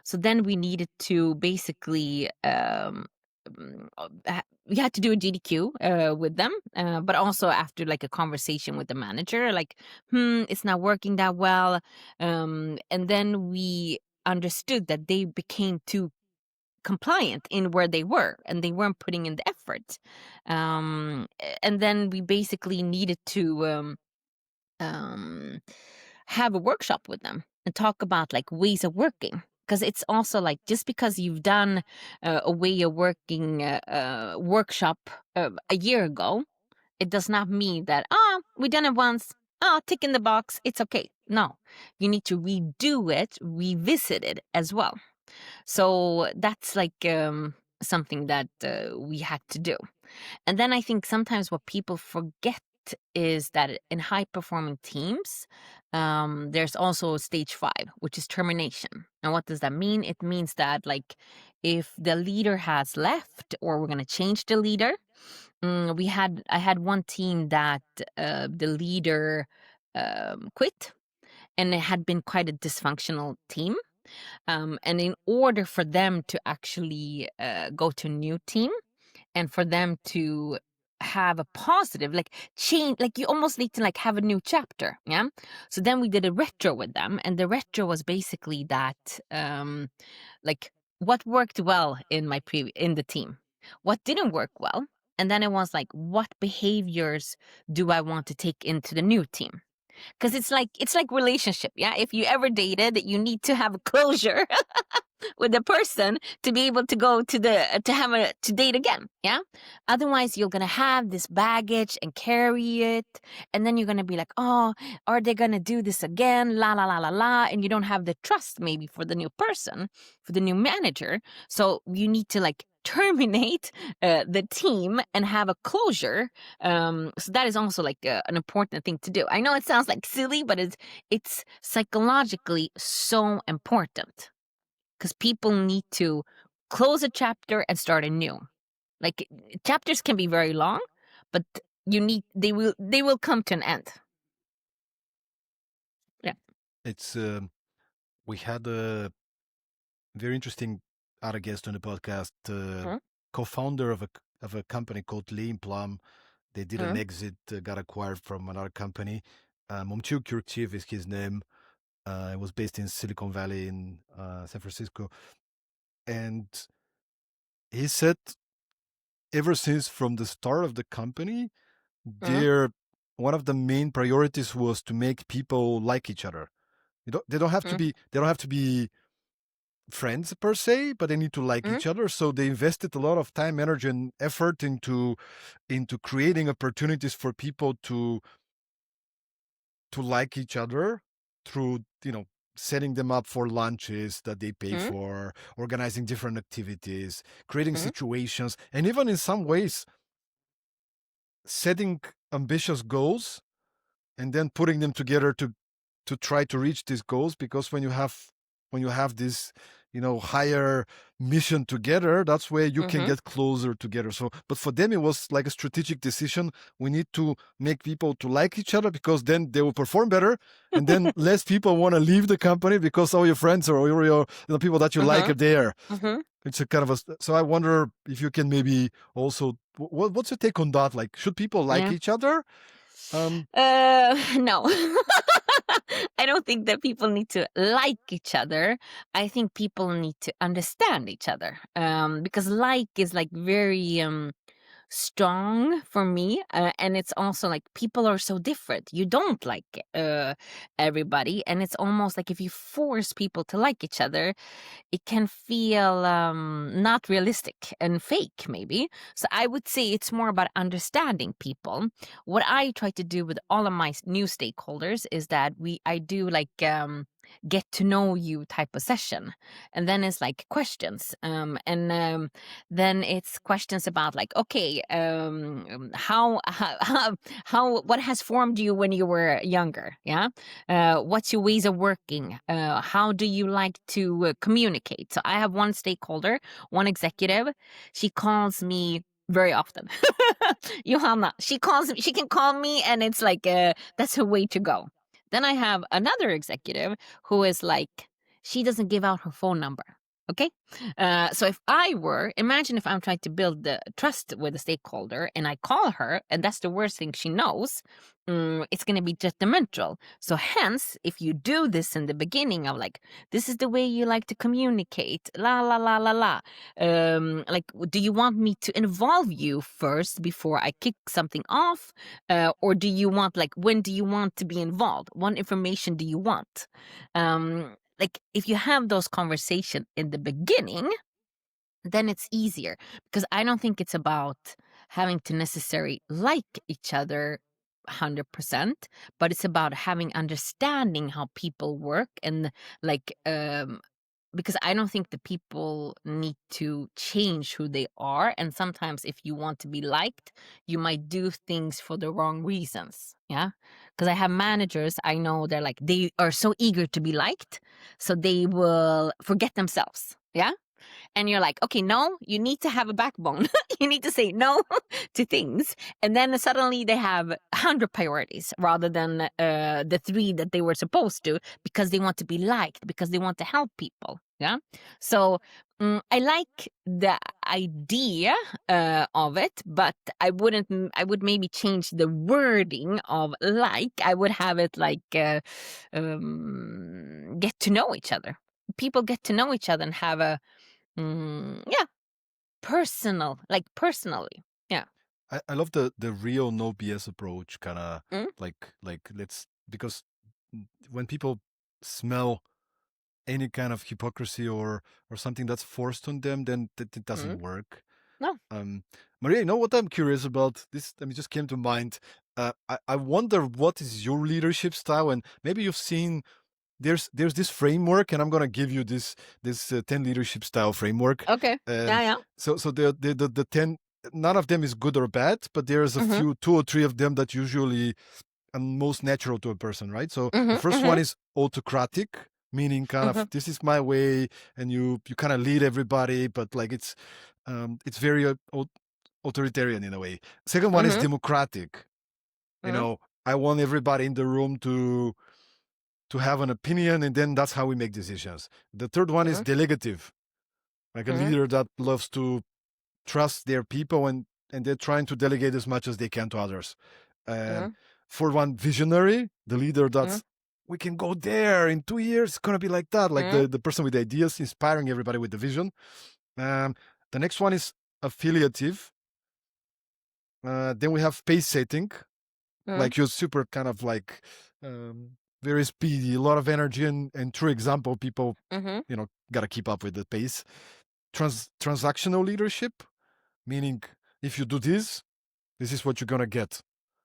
So then we needed to basically we had to do a GDQ with them, but also after like a conversation with the manager, like, it's not working that well. And then we understood that they became too compliant in where they were, and they weren't putting in the effort. And then we basically needed to um, have a workshop with them and talk about like ways of working, because it's also like, just because you've done a way of working workshop a year ago, it does not mean that we done it once, tick in the box, it's okay. No, you need to redo it, revisit it as well. So that's like something that we had to do. And then I think sometimes what people forget is that in high performing teams, there's also stage 5, which is termination. And what does that mean? It means that, like, if the leader has left, or we're going to change the leader. I had one team that the leader quit, and it had been quite a dysfunctional team. And in order for them to actually go to a new team and for them to have a positive like change, like you almost need to like have a new chapter. Yeah. So then we did a retro with them, and the retro was basically that like what worked well in in the team, what didn't work well, and then it was like what behaviors do I want to take into the new team, because it's like relationship. Yeah, if you ever dated, you need to have a closure with the person to be able to go to to date again. Yeah, otherwise you're gonna have this baggage and carry it, and then you're gonna be like, oh, are they gonna do this again, la la la la la, and you don't have the trust maybe for the new person, for the new manager. So you need to like terminate the team and have a closure. So that is also like an important thing to do. I know it sounds like silly, but it's psychologically so important, because people need to close a chapter and start a new. Like chapters can be very long, but they will come to an end. Yeah. It's we had a very interesting other guest on the podcast, co-founder of a company called Lean Plum. They did an exit, got acquired from another company. Momchuk Kurchev is his name. It was based in Silicon Valley in San Francisco. And he said ever since from the start of the company, one of the main priorities was to make people like each other. They don't have to be friends per se, but they need to like each other. So they invested a lot of time, energy, and effort into creating opportunities for people to like each other through setting them up for lunches that they pay for, organizing different activities, creating situations, and even in some ways setting ambitious goals and then putting them together to try to reach these goals. Because when you have this higher mission together, that's where you can get closer together. So but for them it was like a strategic decision. We need to make people to like each other, because then they will perform better, and then less people want to leave the company because all your friends or all your people that you like are there. It's a kind of so I wonder if you can maybe also what's your take on that? Like, should people like each other? No. I don't think that people need to like each other. I think people need to understand each other. Because like is like very strong for me, and it's also like people are so different. You don't like everybody, and it's almost like if you force people to like each other, it can feel not realistic and fake maybe. So I would say it's more about understanding people. What I try to do with all of my new stakeholders is that I do like get to know you type of session, and then it's like questions, and then it's questions about like, okay, how what has formed you when you were younger. Yeah, what's your ways of working, how do you like to communicate. So I have one stakeholder, one executive. She calls me very often. Johanna, she can call me, and it's like that's her way to go. Then I have another executive who is like, she doesn't give out her phone number. Okay. So imagine if I'm trying to build the trust with a stakeholder and I call her and that's the worst thing she knows, it's going to be detrimental. So hence, if you do this in the beginning of like, this is the way you like to communicate, la, la, la, la, la. Like, do you want me to involve you first before I kick something off? Or do you want, like, when do you want to be involved? What information do you want? Like if you have those conversations in the beginning, then it's easier, because I don't think it's about having to necessarily like each other 100%, but it's about having understanding how people work, and like because I don't think the people need to change who they are. And sometimes if you want to be liked, you might do things for the wrong reasons. Yeah. Because I have managers, I know they are so eager to be liked, so they will forget themselves. Yeah. And you're like, okay, no, you need to have a backbone. You need to say no to things. And then suddenly they have 100 priorities rather than the 3 that they were supposed to, because they want to be liked, because they want to help people. Yeah. So I like the idea of it, but I would maybe change the wording of like. I would have it like get to know each other. People get to know each other and have a yeah, personally. Yeah. I love the real no BS approach, kind of Mm, like let's, because when people smell any kind of hypocrisy or something that's forced on them, then it doesn't mm, work. no. Maria, you know what I'm curious about? This, I mean, just came to mind. I wonder what is your leadership style, and maybe you've seen there's this framework, and I'm gonna give you this 10 leadership style framework. Okay. And Yeah, yeah. so the 10, none of them is good or bad, but there's a Mm-hmm. few, 2 or 3 of them that usually are most natural to a person, right? So the Mm-hmm. first one Mm-hmm. is autocratic, meaning kind Mm-hmm. of this is my way, and you kind of lead everybody, but like it's very authoritarian in a way. Second one is Mm-hmm. democratic. You know, I want everybody in the room to have an opinion, and then that's how we make decisions. The third one is Mm-hmm. delegative, like a Mm-hmm. leader that loves to trust their people, and they're trying to delegate as much as they can to others. And Mm-hmm. fourth one, visionary, the leader Mm-hmm. that's we can go there in 2 years, it's gonna be like that, like Mm-hmm. the person with ideas, inspiring everybody with the vision. Um, the next one is affiliative. Then we have pace setting, Mm-hmm. like you're super kind of like very speedy, a lot of energy, and true example, people, Mm-hmm. gotta keep up with the pace. Transactional leadership, meaning if you do this is what you're gonna get,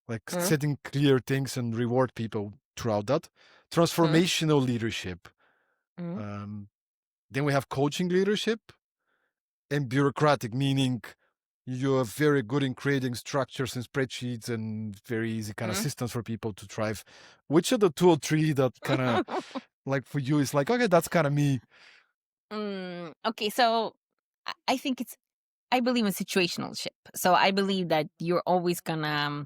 like Mm-hmm. setting clear things and reward people throughout that. Transformational leadership. Mm-hmm. Then we have coaching leadership, and bureaucratic, meaning you're very good in creating structures and spreadsheets and very easy kind of Mm-hmm. systems for people to thrive. Which are the 2 or 3 that kind of like for you is like, okay, that's kind of me? Okay, so I think I believe in situationalship. So I believe that you're always gonna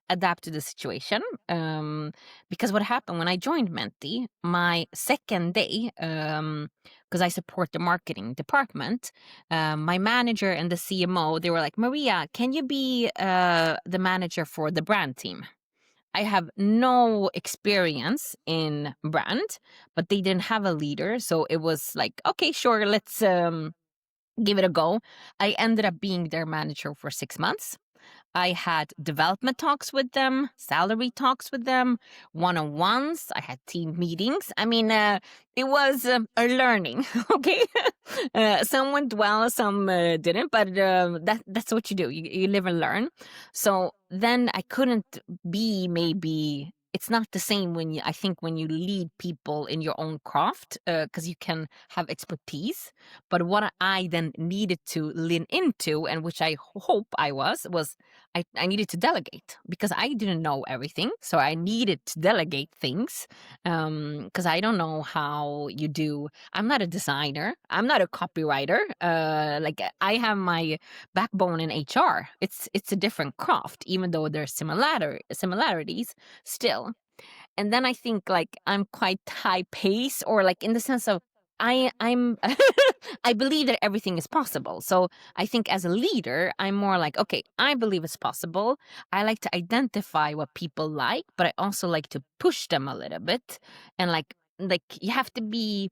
adapt to the situation. Because what happened when I joined Menti, my second day, because I support the marketing department, my manager and the CMO, they were like, Maria, can you be the manager for the brand team? I have no experience in brand, but they didn't have a leader. So it was like, okay, sure, let's give it a go. I ended up being their manager for 6 months. I had development talks with them, salary talks with them, one-on-ones. I had team meetings. I mean, it was a learning. Okay, some went well, some didn't, but that's what you do. You live and learn. So then I couldn't be maybe. It's not the same when I think when you lead people in your own craft, because you can have expertise. But what I then needed to lean into, and which I hope I was I needed to delegate because I didn't know everything. So I needed to delegate things because I don't know how you do. I'm not a designer. I'm not a copywriter. Like I have my backbone in HR. It's a different craft, even though there's similarities still. And then I think like I'm quite high pace, or like in the sense of I'm I believe that everything is possible. So I think as a leader, I'm more like, okay, I believe it's possible. I like to identify what people like, but I also like to push them a little bit. And like you have to be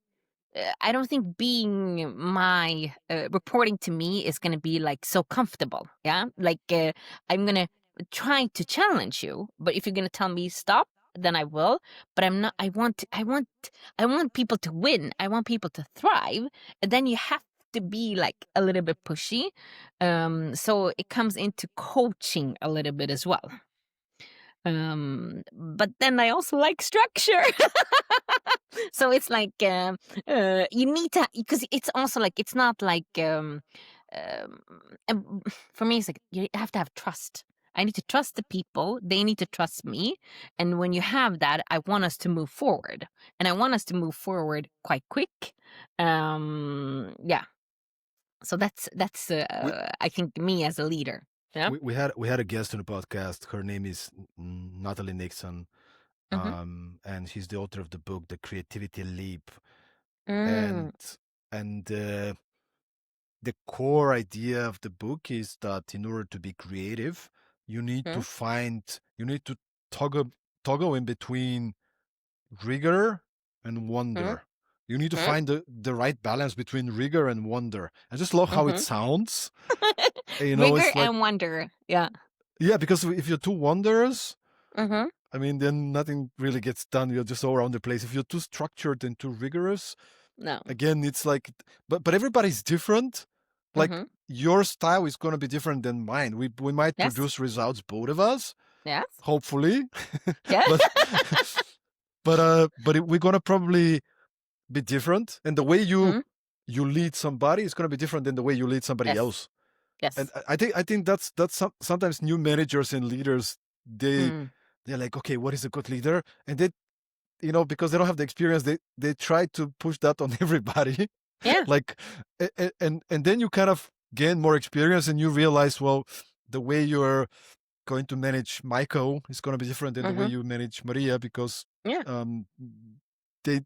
I don't think being my reporting to me is going to be like so comfortable. Yeah. Like I'm going to try to challenge you, but if you're going to tell me stop, then I will. But I'm not, I want people to win. I want people to thrive. And then you have to be like a little bit pushy. So it comes into coaching a little bit as well. But then I also like structure. So it's like you need to, because it's also like it's not like and for me it's like you have to have trust. I need to trust the people, they need to trust me, and when you have that, I want us to move forward, and I want us to move forward quite quick. Yeah. So that's we, I think me as a leader. Yeah. we had a guest on the podcast. Her name is Natalie Nixon, Mm-hmm. and she's the author of the book The Creativity Leap. Mm. And the core idea of the book is that in order to be creative, you need to toggle in between rigor and Mm-hmm. wonder. You need to find the right balance between rigor and wonder. I just love how it Mm-hmm. sounds. Rigor It's like, and wonder. Yeah. yeah, because if you're too wondrous, Mm-hmm. I mean, then nothing really gets done. You're just all around the place. If you're too structured and too rigorous, No. again, it's like, but everybody's different. Like Mm-hmm. your style is going to be different than mine. We might Yes. produce results, both of us, Yes. hopefully, Yeah. but we're going to probably be different, and the way Mm-hmm. you lead somebody is going to be different than the way you lead somebody Yes. else. And Yes. I think that's sometimes new managers and leaders, Mm. they're like, okay, what is a good leader? And they, because they don't have the experience, they try to push that on everybody. Yeah. Like, and then you kind of gain more experience and you realize, well, the way you're going to manage Michael is going to be different than the way Mm-hmm. you manage Maria, because Yeah.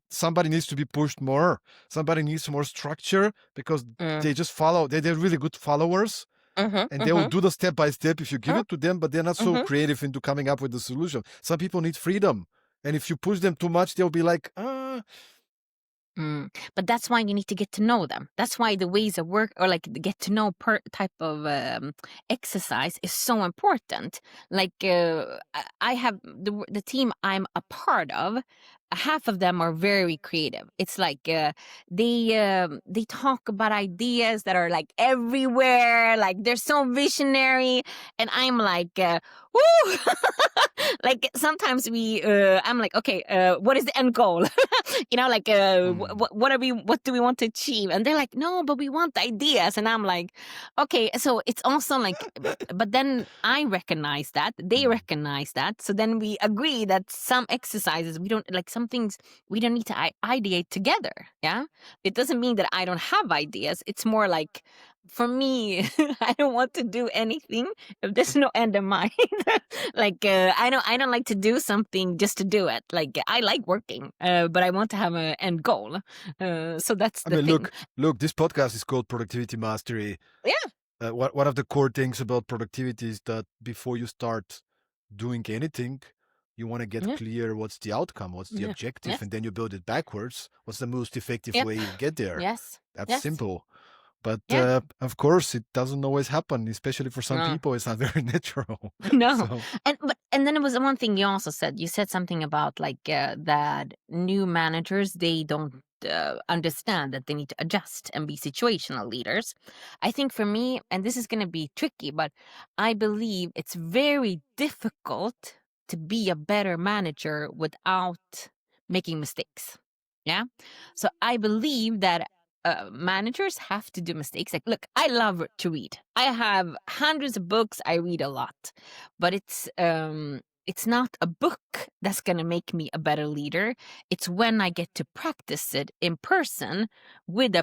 somebody needs to be pushed more. Somebody needs more structure because Mm. they just follow. They're really good followers, Mm-hmm. and they will do the step by step if you give it to them, but they're not so Mm-hmm. creative into coming up with the solution. Some people need freedom, and if you push them too much, they'll be like, But that's why you need to get to know them. That's why the ways of work, or like the get to know per type of exercise, is so important. Like I have the team I'm a part of. Half of them are very creative. It's like they talk about ideas that are like everywhere. Like they're so visionary, and I'm like, woo! Like sometimes I'm like, okay, what is the end goal? Like what do we want to achieve? And they're like, no, but we want ideas. And I'm like, okay. So it's also like, but then I recognize that, they recognize that, so then we agree that some exercises we don't like, some things we don't need to ideate together. Yeah, it doesn't mean that I don't have ideas. It's more like, for me, I don't want to do anything if there's no end in mind. Like I don't like to do something just to do it. Like I like working, but I want to have an end goal. So that's the thing. Look, this podcast is called Productivity Mastery. Yeah. One of the core things about productivity is that before you start doing anything, you want to get clear what's the outcome, what's the objective, and then you build it backwards. What's the most effective way to get there? Yes. That's simple. But of course, it doesn't always happen, especially for some people. It's not very natural. No. So. And then it was one thing you also said. You said something about like that new managers, they don't understand that they need to adjust and be situational leaders. I think for me, and this is going to be tricky, but I believe it's very difficult to be a better manager without making mistakes. Yeah. So I believe that managers have to do mistakes. Like, look, I love to read. I have hundreds of books. I read a lot, but it's not a book that's going to make me a better leader. It's when I get to practice it in person with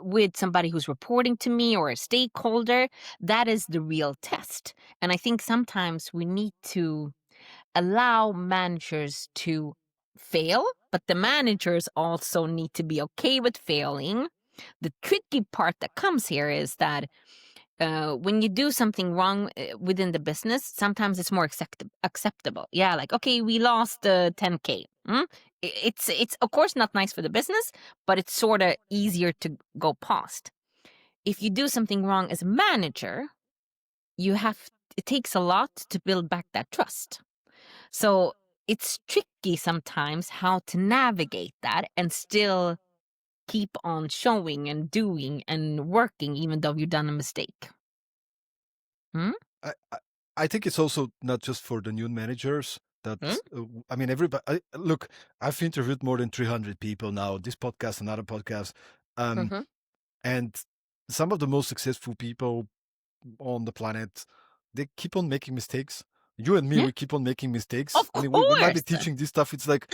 with somebody who's reporting to me or a stakeholder. That is the real test. And I think sometimes we need to allow managers to fail, but the managers also need to be okay with failing. The tricky part that comes here is that when you do something wrong within the business, sometimes it's more acceptable. Yeah, like, okay, we lost 10K. It's of course not nice for the business, but it's sort of easier to go past. If you do something wrong as a manager, it takes a lot to build back that trust. So it's tricky sometimes how to navigate that and still keep on showing and doing and working even though you've done a mistake. I think it's also not just for the new managers. I mean, everybody. Look, I've interviewed more than 300 people now. This podcast, another podcast, and some of the most successful people on the planet, they keep on making mistakes. You and me, we keep on making mistakes. Of I mean, course. we might be teaching this stuff. It's like,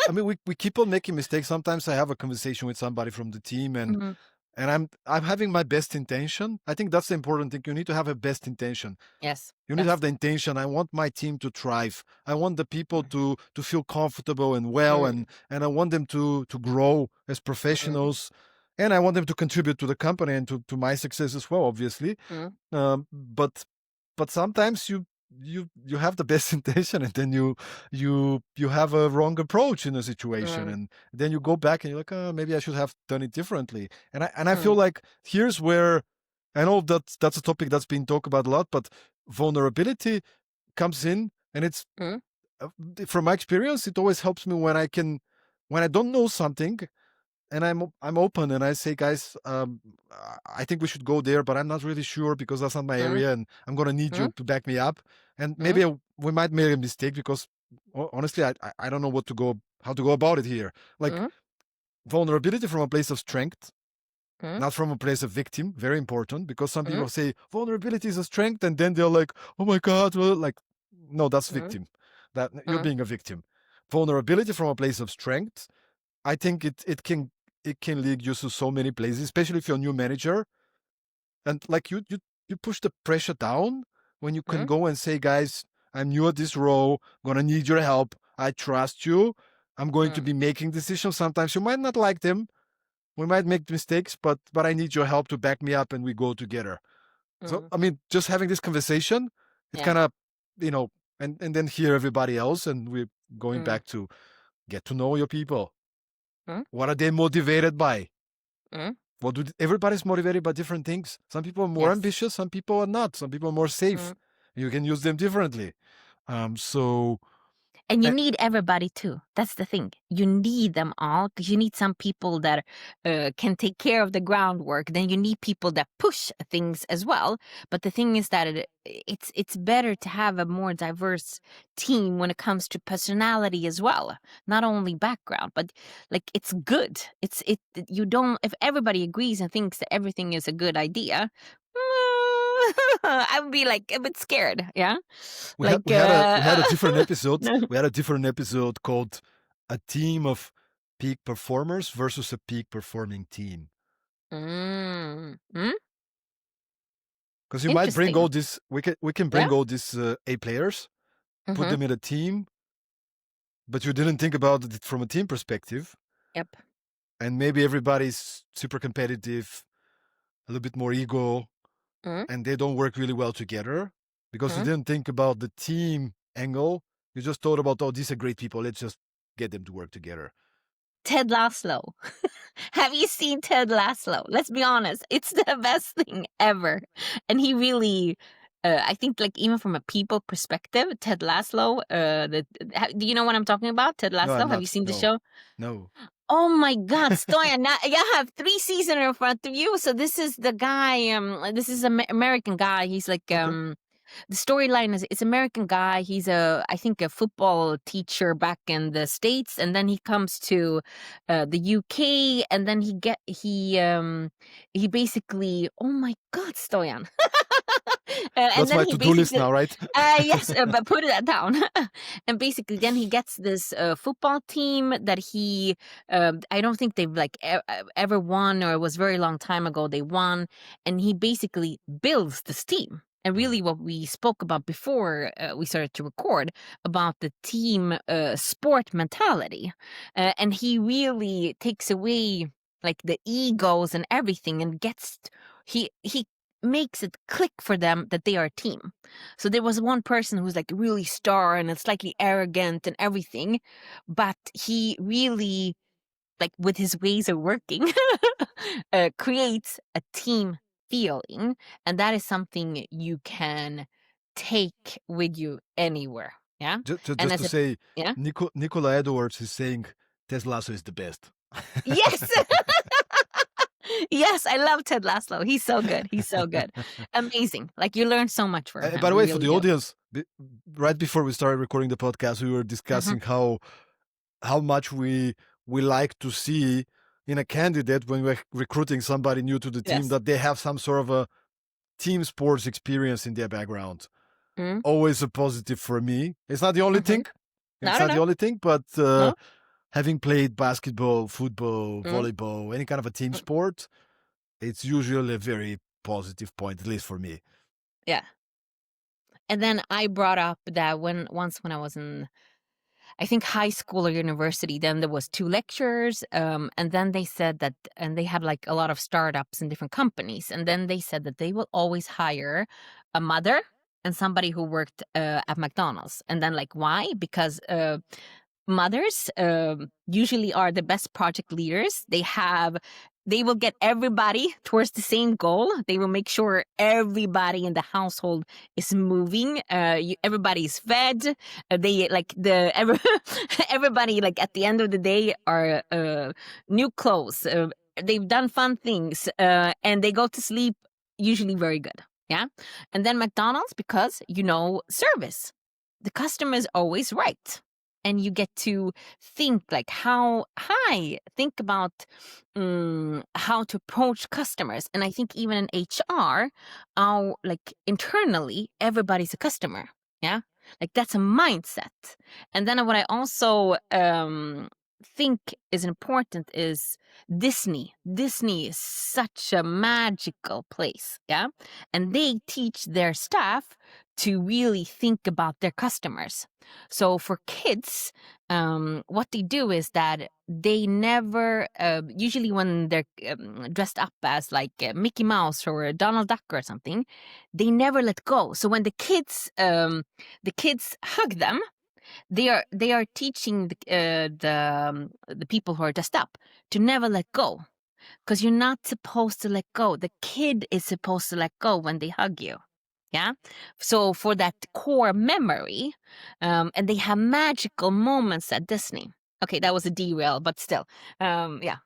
I mean, we keep on making mistakes. Sometimes I have a conversation with somebody from the team and and I'm having my best intention. I think that's the important thing. You need to have a best intention. Yes. You need to have the intention. I want my team to thrive. I want the people to feel comfortable and well, Mm, and I want them to grow as mm, professionals, and I want them to contribute to the company and to my success as well, obviously. mm, But sometimes you have the best intention, and then you have a wrong approach in a situation, mm, and then you go back and you're like, oh, maybe I should have done it differently. And I feel mm, like here's where I know that's a topic that's been talked about a lot, but vulnerability comes in, and it's mm, uh, from my experience, it always helps me when I don't know something, and I'm open, and I say, guys, I think we should go there, but I'm not really sure because that's not my mm, area, and I'm gonna need you mm, to back me up. And mm, maybe we might make a mistake because honestly, I don't know how to go about it here. Like mm, vulnerability from a place of strength, mm, not from a place of victim. Very important, because some mm, people say vulnerability is a strength, and then they're like, oh my god, well, like, no, that's mm, victim. That you're mm, being a victim. Vulnerability from a place of strength, I think it can lead you to so many places, especially if you're a new manager. And like you push the pressure down when you can mm, go and say, guys, I'm new at this role, gonna need your help. I trust you. I'm going to mm, be making decisions. Sometimes you might not like them. We might make mistakes, but I need your help to back me up, and we go together. So mm. I mean, just having this conversation, it Yeah. kind of, you know, and then hear everybody else, and we're going Mm, back to get to know your people. mm, What are they motivated by? mm. Everybody's motivated by different things. Some people are more Yes. ambitious, some people are not. Some people are more safe. Mm. You can use them differently. So And you uh, need everybody too. That's the thing. You need them all because you need some people that can take care of the groundwork. Then you need people that push things as well. But the thing is that it's better to have a more diverse team when it comes to personality as well, not only background. But like it's good. It you don't if everybody agrees and thinks that everything is a good idea. I would be like a bit scared. Yeah, like we had a different episode. no. We had a different episode called "A Team of Peak Performers versus a Peak Performing Team." Mm. Mm? Because you might bring all Interesting. this, we can Yeah. bring all these A players, put Mm-hmm. them in a team, but you didn't think about it from a team perspective, Yep. and maybe everybody's super competitive, a little bit more ego, Mm, and they don't work really well together because you mm. didn't think about the team angle. You just thought about, oh, these are great people. Let's just get them to work together. Ted Lasso. Have you seen Ted Lasso? Let's be honest. It's the best thing ever. And he really, I think, like, even from a people perspective, Ted Lasso, do you know what I'm talking about? Ted No, Lasso? I'm Have you not. seen the No, show? no. Oh my God, Stoyan! Now you have 3 seasons in front of you. So this is the guy. This is an American guy. He's like Okay. the storyline is it's American guy. He's I think a football teacher back in the States, and then he comes to the UK, and then he basically, oh my God, Stoyan. And That's then my he to-do list basically, now, right? yes, but put that down. And basically, then he gets this football team that I don't think they've like ever won, or it was very long time ago they won, and he basically builds this team. And Mm. really, what we spoke about before we started to record about the team sport mentality, and he really takes away like the egos and everything, and he makes it click for them that they are a team. So there was one person who's like really star and slightly arrogant and everything, but he really, like with his ways of working, creates a team feeling, and that is something you can take with you anywhere. Yeah, and Just as to a say, yeah, Nicola Edwards is saying Ted Lasso is the best. yes. Yes, I love Ted Lasso. He's so good. He's so good. Amazing. Like you learn so much from By him. the You way, for really the do. audience, right before we started recording the podcast, we were Hmm. discussing how much we like to see in a candidate when we're recruiting somebody new to the team, Yes. that they have some sort of a team sports experience in their background. Mm-hmm. Always a positive for me. It's not the only Mm-hmm. thing. No, It's no, not the no, only thing, but no. having played basketball, football, Mm-hmm. volleyball, any kind of a team sport, it's usually a very positive point, at least for me. Yeah. And then I brought up that once when I was in, I think, high school or university, then there was 2 lectures, and then they said that, and they had like a lot of startups in different companies, and then they said that they will always hire a mother and somebody who worked at McDonald's. And then like, why? Because mothers usually are the best project leaders. They will get everybody towards the same goal. They will make sure everybody in the household is moving. Everybody's fed. They like everybody like at the end of the day are new clothes. They've done fun things, and they go to sleep usually very good. Yeah, and then McDonald's, because service. The customer is always right. And you get to think like think about how to approach customers. And I think even in HR, like internally, everybody's a customer. Yeah, like that's a mindset. And then what I also think is important is Disney. Disney is such a magical place. Yeah, and they teach their staff to really think about their customers. So for kids, what they do is that they never, usually when they're dressed up as like Mickey Mouse or Donald Duck or something, they never let go. So when the kids hug them, they are teaching the people who are dressed up to never let go, because you're not supposed to let go. The kid is supposed to let go when they hug you. Yeah. So for that core memory, and they have magical moments at Disney. Okay, that was a derail, but still, yeah.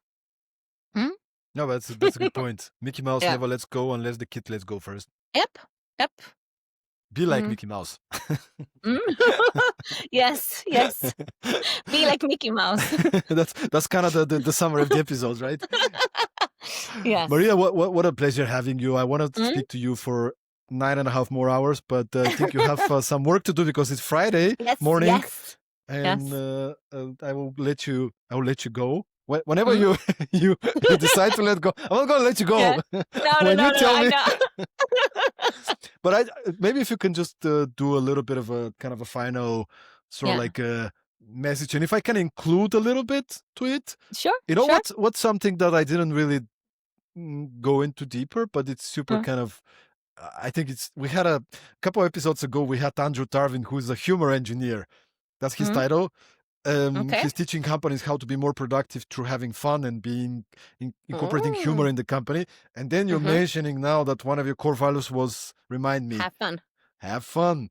No, that's a good point. Mickey Mouse Yeah. never lets go unless the kid lets go first. Yep. Be like Mickey Mouse. Yes. Be like Mickey Mouse. That's kind of the summary of the episode, right? Yes. Maria, what a pleasure having you. I wanted to speak to you for 9.5 more hours, but I think you have some work to do because it's Friday morning. Yes. And I will let you go. Whenever you decide to let go, I'm not gonna let you go. Yeah. No, tell me. I know. But maybe if you can just do a little bit of a kind of a final sort of like a message, and if I can include a little bit to it. Sure. What's something that I didn't really go into deeper, but it's super kind of. I think we had a couple episodes ago. We had Andrew Tarvin, who is a humor engineer. That's his title. He's teaching companies how to be more productive through having fun and incorporating humor in the company. And then you're mentioning now that one of your core values was, remind me, have fun.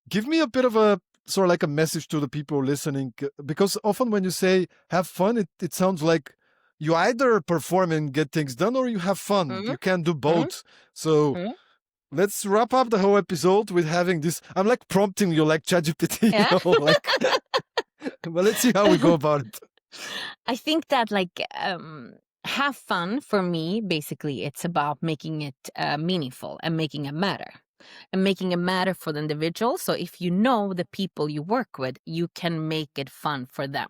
Give me a bit of a sort of like a message to the people listening, because often when you say have fun, it sounds like you either perform and get things done or you have fun. You can't do both. So let's wrap up the whole episode with having this. I'm like prompting you like ChatGPT, but let's see how we go about it. I think that like have fun for me, basically, it's about making it meaningful and making it matter. And making it matter for the individual. So if you know the people you work with, you can make it fun for them.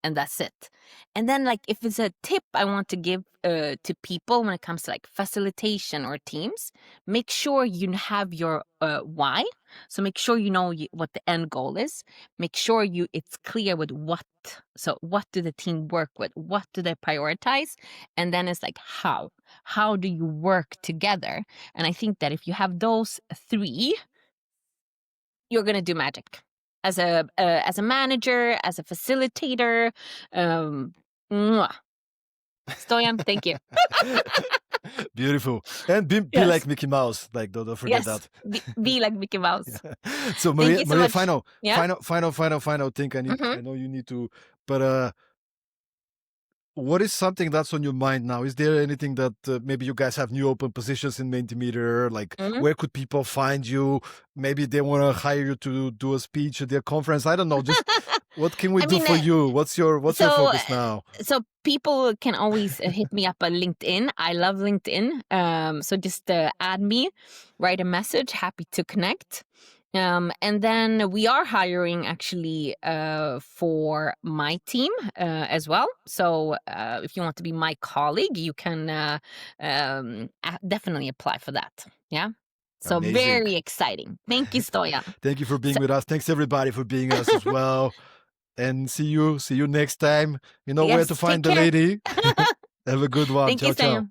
And that's it. And then like if it's a tip I want to give to people when it comes to like facilitation or teams, make sure you have your why. So make sure you know what the end goal is. Make sure it's clear with what. So what do the team work with? What do they prioritize? And then it's like how. How do you work together? And I think that if you have those 3, you're going to do magic. As a manager, as a facilitator, Stoyan, thank you. Beautiful. And be like Mickey Mouse. Like don't forget that. Be like Mickey Mouse. So Maria, final thing. I know you need to, but what is something that's on your mind now? Is there anything that maybe you guys have new open positions in Mentimeter? Like where could people find you? Maybe they want to hire you to do a speech at their conference. I don't know. Just what can we do for you? What's your focus now? So people can always hit me up on LinkedIn. I love LinkedIn. So just add me, write a message. Happy to connect. And then we are hiring actually for my team as well. So if you want to be my colleague, you can definitely apply for that. Yeah. So Amazing. very exciting. Thank you, Stoyan. Thank you for being with us. Thanks everybody for being us as well. And see you next time. You know where to find the take care. lady. Have a good one. Thank Ciao, you, ciao. Stoyan.